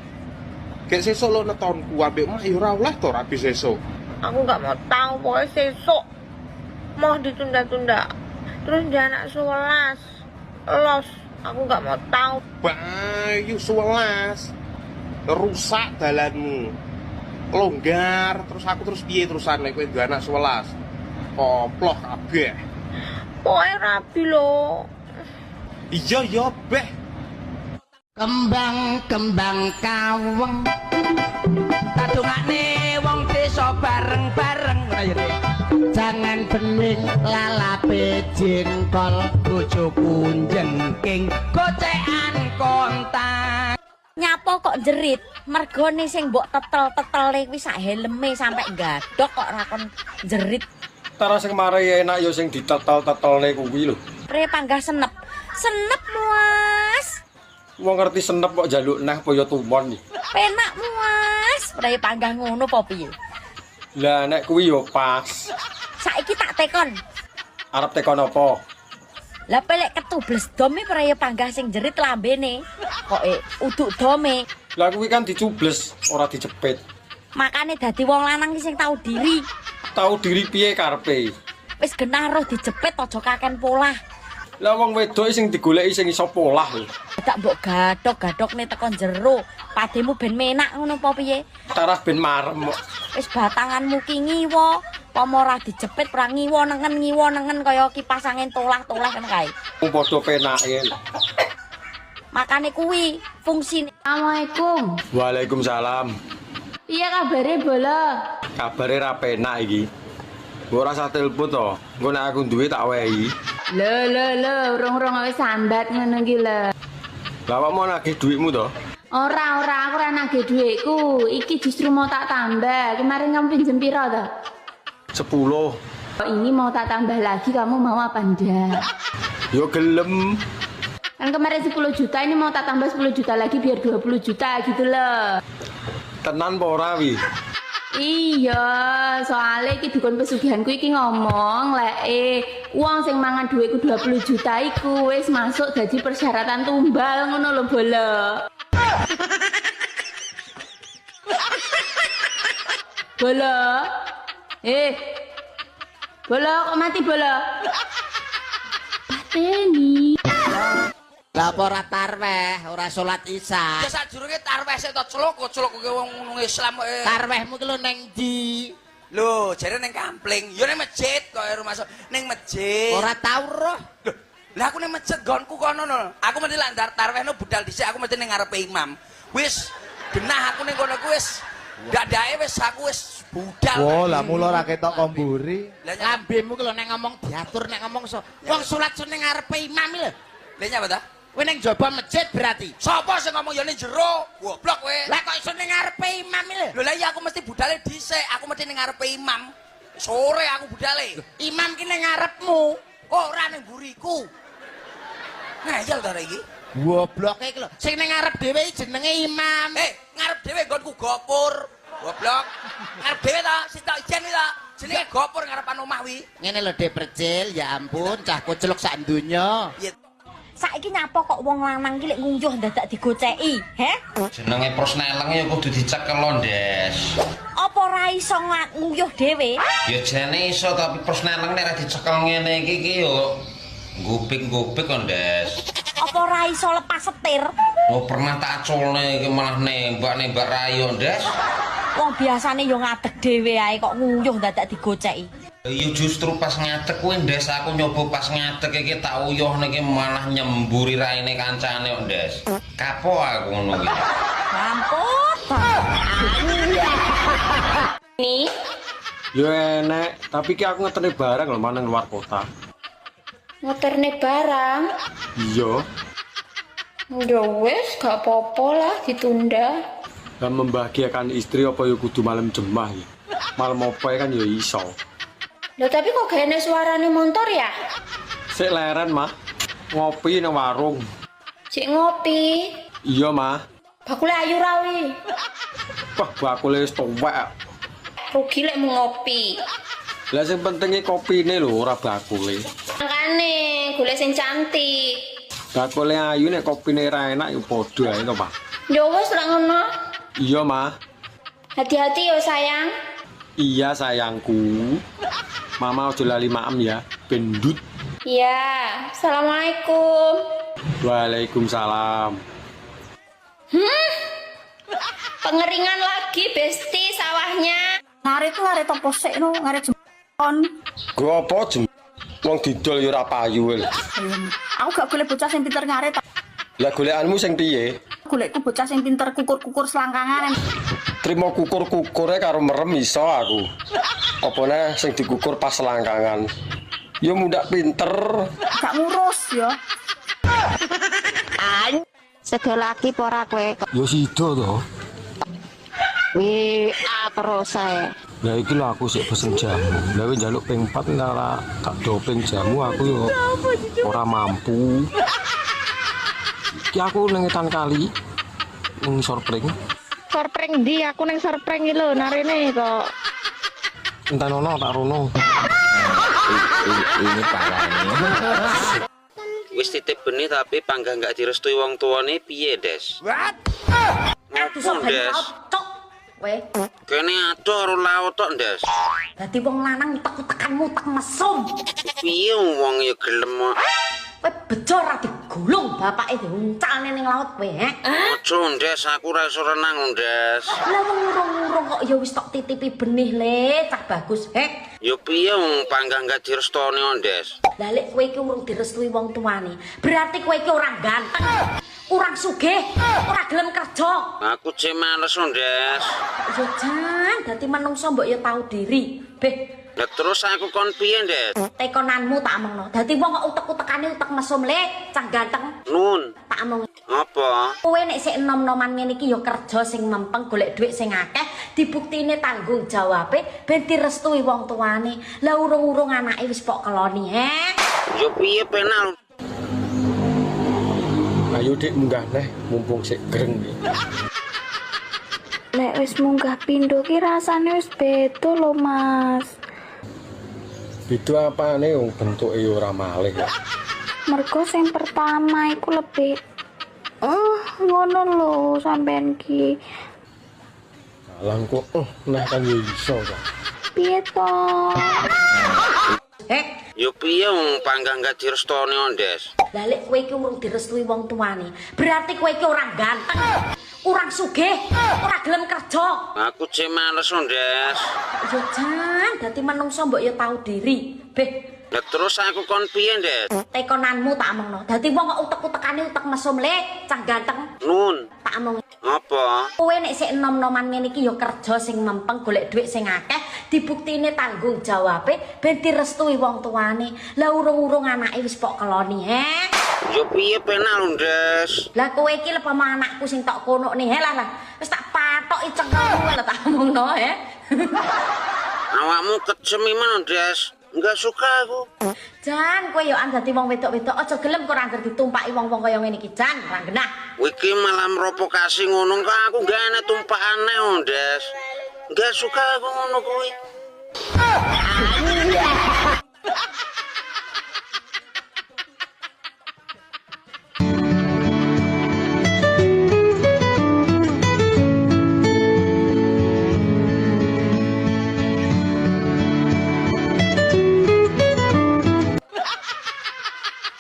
Gek sesuk lo netonku ambek mak ya ora oleh to rabi sesuk. Aku nggak mau tahu. Pokoknya sesuk mau ditunda-tunda. Terus dia anak 11 los. Aku nggak mau tahu. Bayu 11. Rusak dalanmu. Longgar terus aku terus piye terusan lek kowe duwe anak 11. Koploh kabeh. Pokoknya rabi lo. Iya ya beh. Kembang-kembang kaweng tadungane wong desa bareng-bareng. Jangan bening lalape jengkol bojoku jengking gocekan kontak. Nyapo kok jerit? Mergone sing mbok tetel-tetele kuwi sak helme sampai gadok kok ora kon jerit. Tara sing marai enak yo sing ditetel-tetelne kuwi lho. Pre panggah senep. Senep Mas. Wong ngerti senep kok njaluk neh apa ya tumon iki. Penak Mas. Pre panggah ngono apa piye? Lah nek kuwi yo pas. Saiki tak tekon. Arep tekon apa? Lah pelek ketubles dome praya panggah sing jerit lambene. Kok uduk dome. Lah kuwi kan dicubles, ora dijepit. Makane dadi wong lanang sing tahu diri. Tahu diri piye karepe? Wis genah roh dijepit aja kaken polah. Lah wong wedok sing digoleki sing iso polah lho. Tak mbok gadhok-gadhokne teko jero. Pademu ben menak ngono apa piye? Tarah ben marem kok. Wis batanganmu ki ngiwa, apa ora dijepit ora ngiwa nengen kaya kipas angin tolah-tolah ngono kae. Wong padha penake. Makane kuwi fungsine. Assalamualaikum. Waalaikumsalam. Piye kabare bola? Kabare ra penak iki. Ora usah telepon to. Engko nek aku duwe tak wehi. Lho, urung wis sambat ngono ki lho. Lah kok mau nagih dhuwitmu to? Ora, aku ora nagih dhuwitku. Iki justru mau tak tambah. Kemarin kamu pinjem piro to? 10. Ini mau tak tambah lagi, kamu mau apa ndak? Yo gelem. Kan kemarin 10 juta, ini mau tak tambah 10 juta lagi biar 20 juta gitu loh. Tenan apa ora wi? Iya, soalnya iki dukun pesugihanku iki ngomong lek uang sing mangan duitku 20 juta iku wis masuk dadi persyaratan tumbal ngono lho bola. Bola. Bola kok mati bola? Pateni. Lah apa ora tarweh, ora salat Isya. Ya sadurunge tarweh sik to celuk ke wong Islam kok. Tarwehmu ki lho ning ndi? Lho, jare ning kampling, ya ning masjid kok rumah ning masjid. Ora tau roh. Lah aku ning masjid gonku kono no. Aku mesti landar tarwehno budal dhisik, aku mesti ning ngarepe imam. Wis genah aku ning kono ku wis dadake wis aku wis budal. Wo, lah mula ora ketok komburi. Lambemu ki lho nek ngomong diatur nek ngomong wong salat ning ngarepe imam lho. Lah nyapa ta? Kowe ning jaba masjid berarti. Sapa sing ngomong ya ning jero? Goblok kowe. Lah kok iso ning ngarepe imam lho? Lho lah iya aku mesti budale dhisik, aku mesti ning ngarepe imam. Sore aku budale. Imam ki ning ngarepmu, ora ning buriku. Ngayal ta iki? Gobloke iki lho. Sing ning ngarep dhewe jenenge imam. Ngarep dhewe nggonku gopur. Goblok. Ngarep dhewe ta, sing tak ijen ta. Jenenge gopur ngarepan omah wi. Ngene lho Dek Percil, ya ampun cah kucluk sak donya. Saiki nyapa kok wong lanang ki lek nguyuh dadak digoceki, he? Jenenge prosneleng ya kudu dicekel lho, Ndes. Apa ora iso nguyuh dhewe? Ya jane iso tapi prosneleng nek ora dicekel ngene iki yo gupik-gupik kok, Ndes. Apa ora iso lepas setir? Oh, pernah tak aculne iki malah nembak rayo, Ndes. Wong biasane yo ngadeg dhewe ae kok nguyuh dadak digoceki. Ya justru pas ngadeg kuwi Ndes, aku nyoba pas ngadeg iki tak uyuh niki malah nyemburi raine kancane kok, Ndes. Kapok aku ngono iki. Mampus. Nih. Yo enek, tapi ki aku ngeterne barang lho manang luar kota. Ngeterne barang? Iya. Ya wis, gak apa-apa lah ditunda. Dan membahagiakan istri apa ya kudu malam jemah ya. Malam apa kan ya iso. Loh tapi kok gak enak suarane motor ya? Sik leren, Mah. Ngopi nang warung. Cik ngopi. Iya, Mah. Bakule ayu rawi. Wah, bakule wis tuwek. Rugi lek mau ngopi. Lah sing pentinge kopine lho, ora bakule. Makane golek sing cantik. Bakule ayu nek kopine ra enak ya padha ae to, Pak. Ya wis lek ngono. Iya, Mah. Hati-hati ya sayang. Iya, sayangku. Mama ojo lali maem ya, bendut. Iya, assalamualaikum. Waalaikumsalam. Pengeringan lagi besti sawahnya. Ngarit tuh ngarit apa sik no, ngarit jempon. Gua apa jem? Wong didol ya ora payu lho. Aku gak golek bocah sing pinter ngarit. Lah golekanmu sing piye? Golekku bocah sing pinter kukur-kukur selangkangan. Trimo kukur-kukure karo merem iso aku. Opone sing dikukur pas selangkangan. Ya mudak pinter. Gak ngurus ya. Sedo lagi pora kowe. Ya sida to. Terus ae. Lah iki lho aku sik pesen jamu. Lah wis njaluk ping 4 ora tak doping jamu aku yo ora mampu. Ki aku nang etan kali ning Sorpring. Sorpring ndi aku ning Sorpring iki lho narene kok. Entanono tak rono. Ini parahnya. Wis titip benih tapi pangga nggak direstui wong tuane piye, Des? What? Ngopo, Des? Kowe Kene adoh karo laut tok, Ndes. dadi wong lanang utek-utekanmu utek mesum. Piye wong ya gelem kok. Kowe bejo ra digulung bapake diuncalne ning laut kowe, hek. Ojo, Ndes, aku ora iso renang, Ndes. Lah wong urung-urung kok ya wis tok titipi benih le, cah bagus, hek. Ya piye wong panggang gak direstoni, Ndes. Lah lek kowe iki urung direstui wong tuane, berarti kowe iki ora ganteng, kurang sugih, ora gelem kerja. Aku cek males, Ndes. Ya jan, dadi menungso mbok ya tau diri. Beh, Lah terus aku kon piye, Ndes? tekonanmu tak omongno. Dadi wong kok utek-utekane utek mesum le, cah ganteng. Nun. Tak omong. Apa? Kowe nek sik enom-noman ngene iki ya kerja sing mempeng, golek dhuwit sing akeh, dibuktine tanggung jawabe ben direstui wong tuane. Lah urung-urung anake wis pok keloni, he. Ya piye penal? Ayo Dik munggah neh mumpung sik greng iki. Lek wis munggah pindho ki rasane wis beda lho, Mas. Beda apane wong bentuke ora malih ya. Mergo sing pertama iku lebih ngono lho sampean ki. Alang kok nah kan yo iso ta. Piye to? Ya piye wong panggang gak direstoni, Ndes. Lah lek kowe iki urung direstui wong tuane, berarti kowe iki ora ganteng, kurang sugih, ora gelem kerja. Aku cek males, Ndes. Ya jan, dadi menungso mbok ya tau diri. Beh, Lah terus aku kon piye, Ndes? tekonanmu tak omongno. Dadi wong kok utek-utekane utek mesum le, cah ganteng. Nun. Tak omong. Apa? Kowe nek sik enom-noman ngene iki ya kerja sing mempeng, golek dhuwit sing akeh, dibuktine tanggung jawabe ben direstui wong tuane. Lah urung-urung anake wis pok keloni, he. Ya piye penal, Ndes? Lah kowe iki lepa anakku sing tok kono nih, he lah. Wis tak patoki cengkelmu lah tak omongno, he. Awakmu kejem iman, Ndes. Enggak suka aku. Jan, kowe yo dadi wong wedok-wedok aja gelem kok ora ditumpaki wong-wong kaya ngene iki, Jan, ora genah. Iki malah merovokasi ngono kok aku gak ana tumpakane, Ndes. Enggak suka aku ngono kuwi.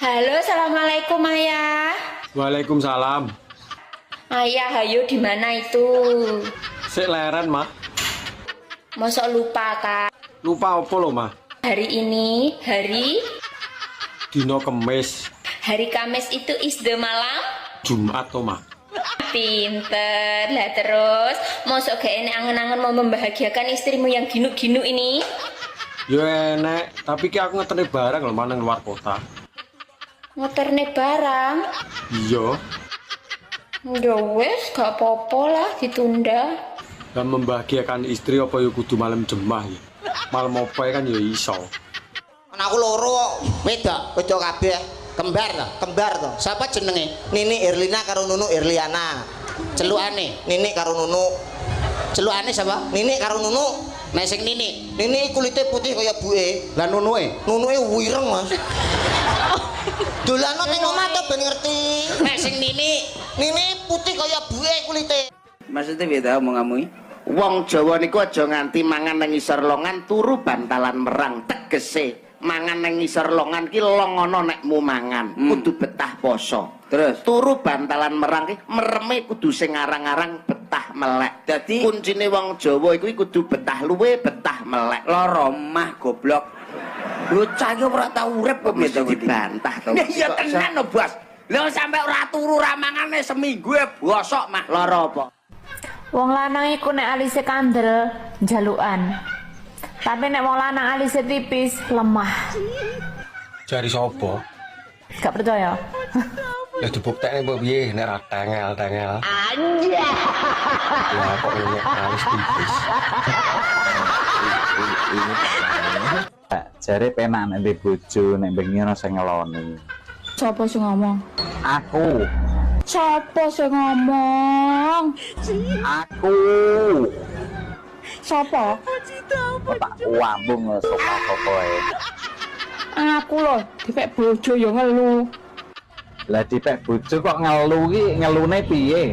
Halo, assalamualaikum Ayah. Waalaikumsalam. Ayah, hayo di mana itu? Sik leren, Mah. Mosok lupa Kak. Lupa apa lho, Mah? Hari ini hari Dino Kemis, hari Kamis itu isde malam. Jumat to, Mah. Pinter lah terus. Mosok gak enak angen-angen mau membahagiakan istrimu yang ginu-ginu ini? Yo enek, tapi ki aku ngetene barang lho manang luar kota. Ngoterne barang. Iya, Ya wes, gak apa-apa lah ditunda. dan membahagiakan istri apa yo kudu malam jemah ya. Malam apa kan yo iso. Anakku loro wedok kabeh. Kembar to. Siapa jenenge? Nini Irlina karo Nunu Irliana. Celukane Nini karo Nunu. Celukane siapa? Nini karo Nunu. Nek sing Nini kulite putih kaya buke. Lah Nunue wireng, Mas. Dolano ning omah to ben ngerti. Nek sing Nini putih kaya buke kulite. Maksudnya beda omonganmu? Wong Jawa niku aja nganti mangan nang ngisor longan turu bantalan merang, tegese mangan nang ngisor longan ki longono nekmu mangan, kudu betah poso. Terus turu bantalan merang ki mereme kudu sing arang-arang betah melek. Dadi kuncine wong Jawa iku kudu betah luwe, betah melek. Loro mah goblok. Lu cah iki ora tau urip kok mesti dibantah to. Iya tenan lho, Bos. Lha sampe ora turu ra mangane seminggu bosok mah. Loro apa? Wong lanang iku nek alise kandel jalukan. Tapi nek wong lanang alise tipis lemah. Jari sapa? Gak percaya? Ya dibuktekne mbok piye nek ra tengel-tengel. Anjir. Ya kok ini alis tipis. Jare penak nek ndek bojo nek bengi ana sing ngeloni. Sopo sing ngomong? Aku. Sopo sing ngomong? Aku. Sopo? Tak wambung sapa kowe. Aku loh, dipek bojo yo ngelu. Lah dipek bojo kok ngelu ki ngelune piye?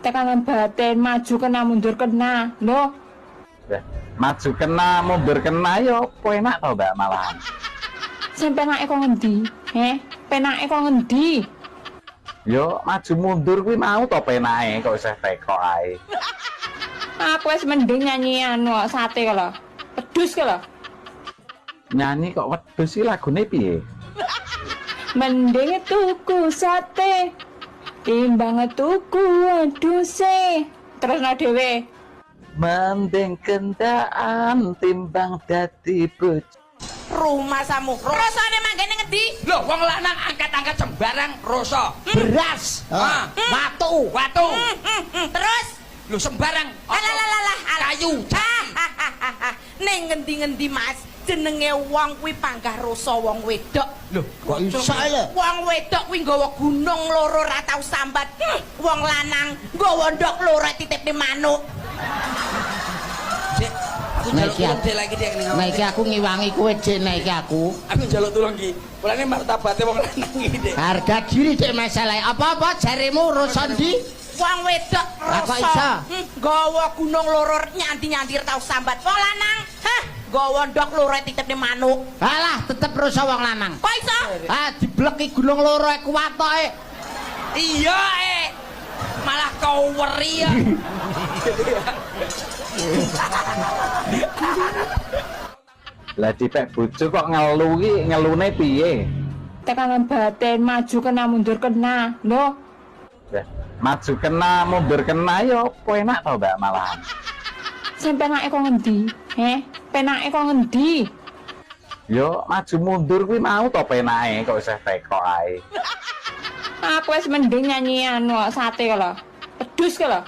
Tekanan batin, maju kena mundur kena. Loh, Maju kena, mundur kena yo enak to, Mbak malahan. sing penake kok ngendi? Penake kok ngendi? Yo maju mundur kuwi mau to penake kok isih teko ae. Aku wis mending nyanyi anu sate kala. Pedus kala. Nyanyi kok wedhus iki lagune piye? Mending tuku sate timbang tuku wedhuse. Terusno dhewe. Mending kendaan timbang dadi bojo. Rumah samu. Rasane manggene ngendi? Lho, wong lanang angkat-angkat sembarang rasa. Beras, watu. Terus Lho sembarang kayu. ning ngendi-ngendi Mas, jenenge wong kuwi panggah rasa wong wedok. Lho, kok iso ya? Wong wedok kuwi nggawa gunung loro ra tau sambat. Wong lanang nggawa ndok loro titipne manuk. Nah iki aku ngiwangi kowe Dik, nah iki aku. Aku njaluk tulung iki. Mulane martabate wong lanang iki Dik. Harga diri Dik masalahe. Apa-apa jarimu rasa ndi? Wong wedok rasa nggawa gunung loro nyanti-nyanti tau sambat. Wong lanang, nggawa ndok loro titipne manuk. Alah, tetep rasa wong lanang. Kok iso? Dibleki gunung loro kuwatoke. Iya, malah kau weri ya. Lah dipek bojo kok ngelu ki ngelune piye? Tekanan batin, maju kena mundur kena. Loh, Maju kena, mundur kena yo enak to, Mbak malahan. sing penake kok ngendi? Penake kok ngendi? Yo maju mundur kuwi mau to penake kok isih teko ae. Aku wis mending nyanyi anu sate kala. Pedus kala.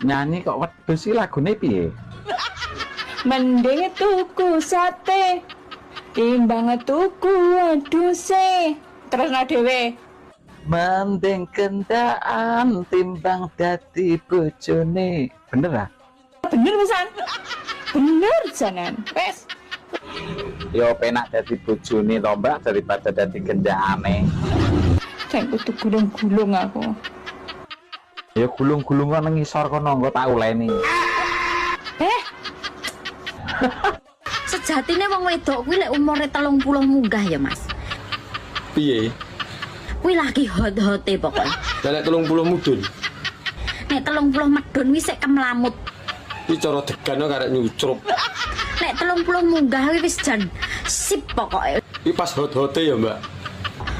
Nyanyi kok wedhus iki lagune piye? Mending tuku sate timbang tuku wedhuse. Terusno dhewe. Mending kendaan timbang dadi bojone. Bener ah? Bener pisan. Bener janan. Wes. Yo penak dadi bojone to, Mbak, daripada dadi gendakane. Sing kudu gulung-gulung aku. Ya gulung-gulung kok nang ngisor kono engko tak uleni. Sejatine wong wedok kuwi lek umure 30 munggah ya, Mas. Piye? Kuwi lagi hot-hote pokoknya. Lah nek 30 mudun. Nek 30 medun wis sik kemlamut. Iki cara degan karek nyucrup. Nek 30 munggah kuwi wis jan sip pokoke. Iki pas hot-hote ya, Mbak.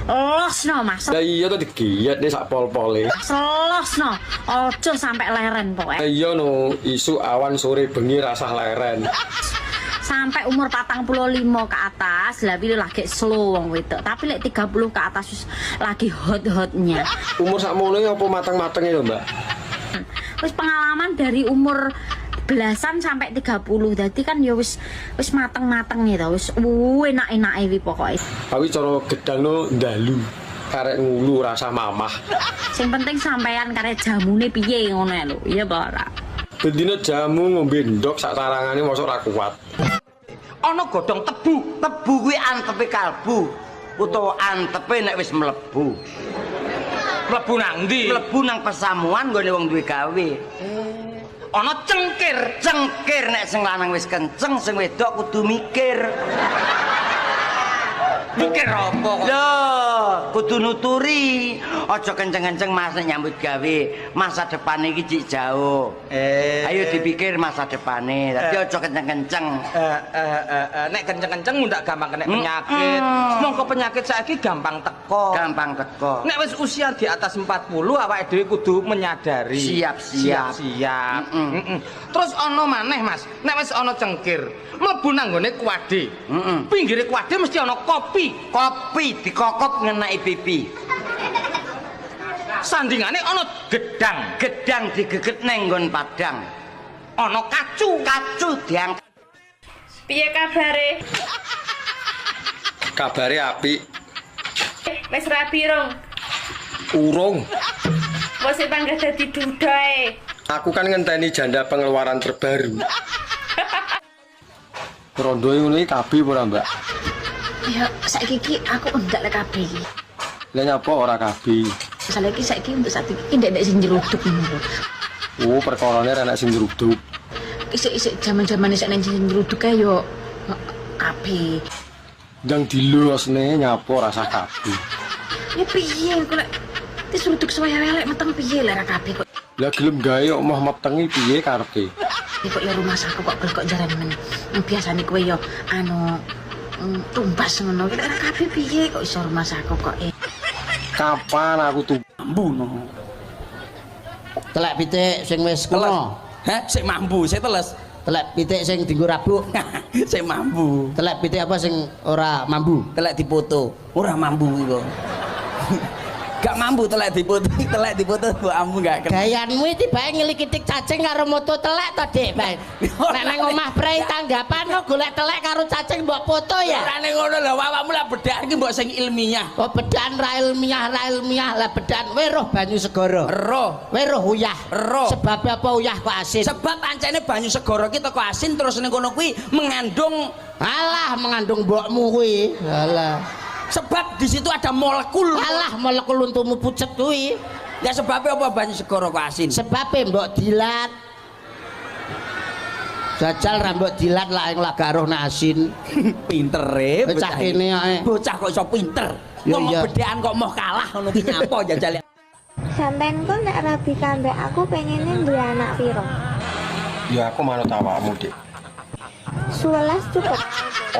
Losno Mas. Lah iya to digiyet nek sak pol-pole. Selosno. Ojo sampai leren pokoknya. Iya no, isu awan sore bengi rasah leren. Sampai umur 45 ke atas lah pilih lagi slow wong wedok. Tapi lek 30 ke atas wis lagi hot-hotnya. Umur sakmono apa mateng-matenge ya, Mbak? Wis pengalaman dari umur belasan sampai 30. Jadi kan ya wis mateng-mateng ya wis enak-enake wi pokoke. Tapi cara gedangno ndalu. Karek ngulu rasa mamah. Sing penting sampean karek jamune piye ngono lho. Iya apa ora? Bendina jamu ngombe ndok sak tarangane mosok ra kuat. Ana godhong tebu. Tebu kuwi antepe kalbu utawa antepe nek wis mlebu. Mlebu nang ndi? Mlebu nang pesamuan nggone wong duwe gawe. Ana cengkir. Cengkir nek sing lanang wis kenceng, sing wedok kudu mikir. Mikir apa kok? Loh, kudu nuturi. Aja kenceng-kenceng Mas nek nyambut gawe. Masa depan iki cik jauh. Ayo dipikir masa depane. Dadi aja kenceng-kenceng. Nek kenceng-kenceng ndak gampang kena penyakit. Mongko penyakit saiki gampang teko. Gampang teko. Nek wis usia di atas 40 awake dhewe kudu menyadari. Siap-siap. Terus ana maneh Mas, nek wis ana cengkir, mlebu nang nggone kuwade. Pinggire kuwade mesti ana kopi. Kopi dikokop ngeneki pipi. Sandingane ana gedang. Gedang digeget nang nggon padang. Ana kacu. Kacu diangkat. Piye kabare? Kabare apik. Wis rapi rong. Urung. Wis panggah dadi dudae. Aku kan ngenteni janda pengeluaran terbaru. Rondo ngono iki kabeh ora, Mbak? Ya saiki iki aku ndak lek kabeh iki. Lah nyapa ora kabeh? Masalah iki saiki untuk saat iki ndek sing nyeruduk ngono. Oh, perkorone anak sing nyeruduk. Isik jaman-jamane sak nang sing nyeruduk kae yo kabeh. Ndang dilosne nyapo rasa kabeh. Ya piye kok lek diseruduk suwe elek meteng piye lek ra kabeh kok. Lah gelem gawe kok mah metengi piye karepe? Kok ya rumah saku kok jarane men. Biasane kowe yo anu tumbas ngono. Lek ra kabeh piye kok iso rumah saku kok. Kapan aku tuh mambu. Telek pitik sing wis kuno. Heh, sing mambu, sing teles. Telek pitik sing dienggo rabuk. Sing mambu. Telek pitik apa sing ora mambu? Telek dipoto. Ora mambu iku. Gak mambu telek dipoto mbok ambu gak kena. Gayanmu iki bae ngelikitik cacing karo moto telek to, Dik, bae. Nek nang omah prei tanggapan kok golek telek karo cacing mbok foto ya. Ora ning ngono lho, awakmu lah bedakan iki mbok sing ilmiah. Oh, bedakan ra ilmiah lah bedakan weruh banyu segara. Ero. Weruh uyah. Ero. Sebab apa uyah kok asin? Sebab pancene banyu segara ki teko asin terus ning kono kuwi mengandung mengandung mbokmu kuwi. Alah. Sebab di situ ada molekul. Alah, molekul untukmu pucet kuwi. Ya sebabnya apa banyu segara kok asin? Sebabnya mbok dilat. Jajal ra mbok dilat lah ing lagaruh nek asin. Pinter bocah kene ae. Bocah kok iso pinter. Kok mau bedekan kok mau kalah ngono ki nyapa jajal. Sampeyan kok nek rabi kambek aku pengennya duwe anak piro? Ya aku manut awakmu, Dik. 11 cukup.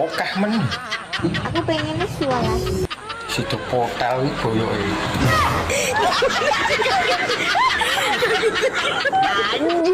Oke men. Aku pengennya 11. Situ potel iki boyoke. Anjir.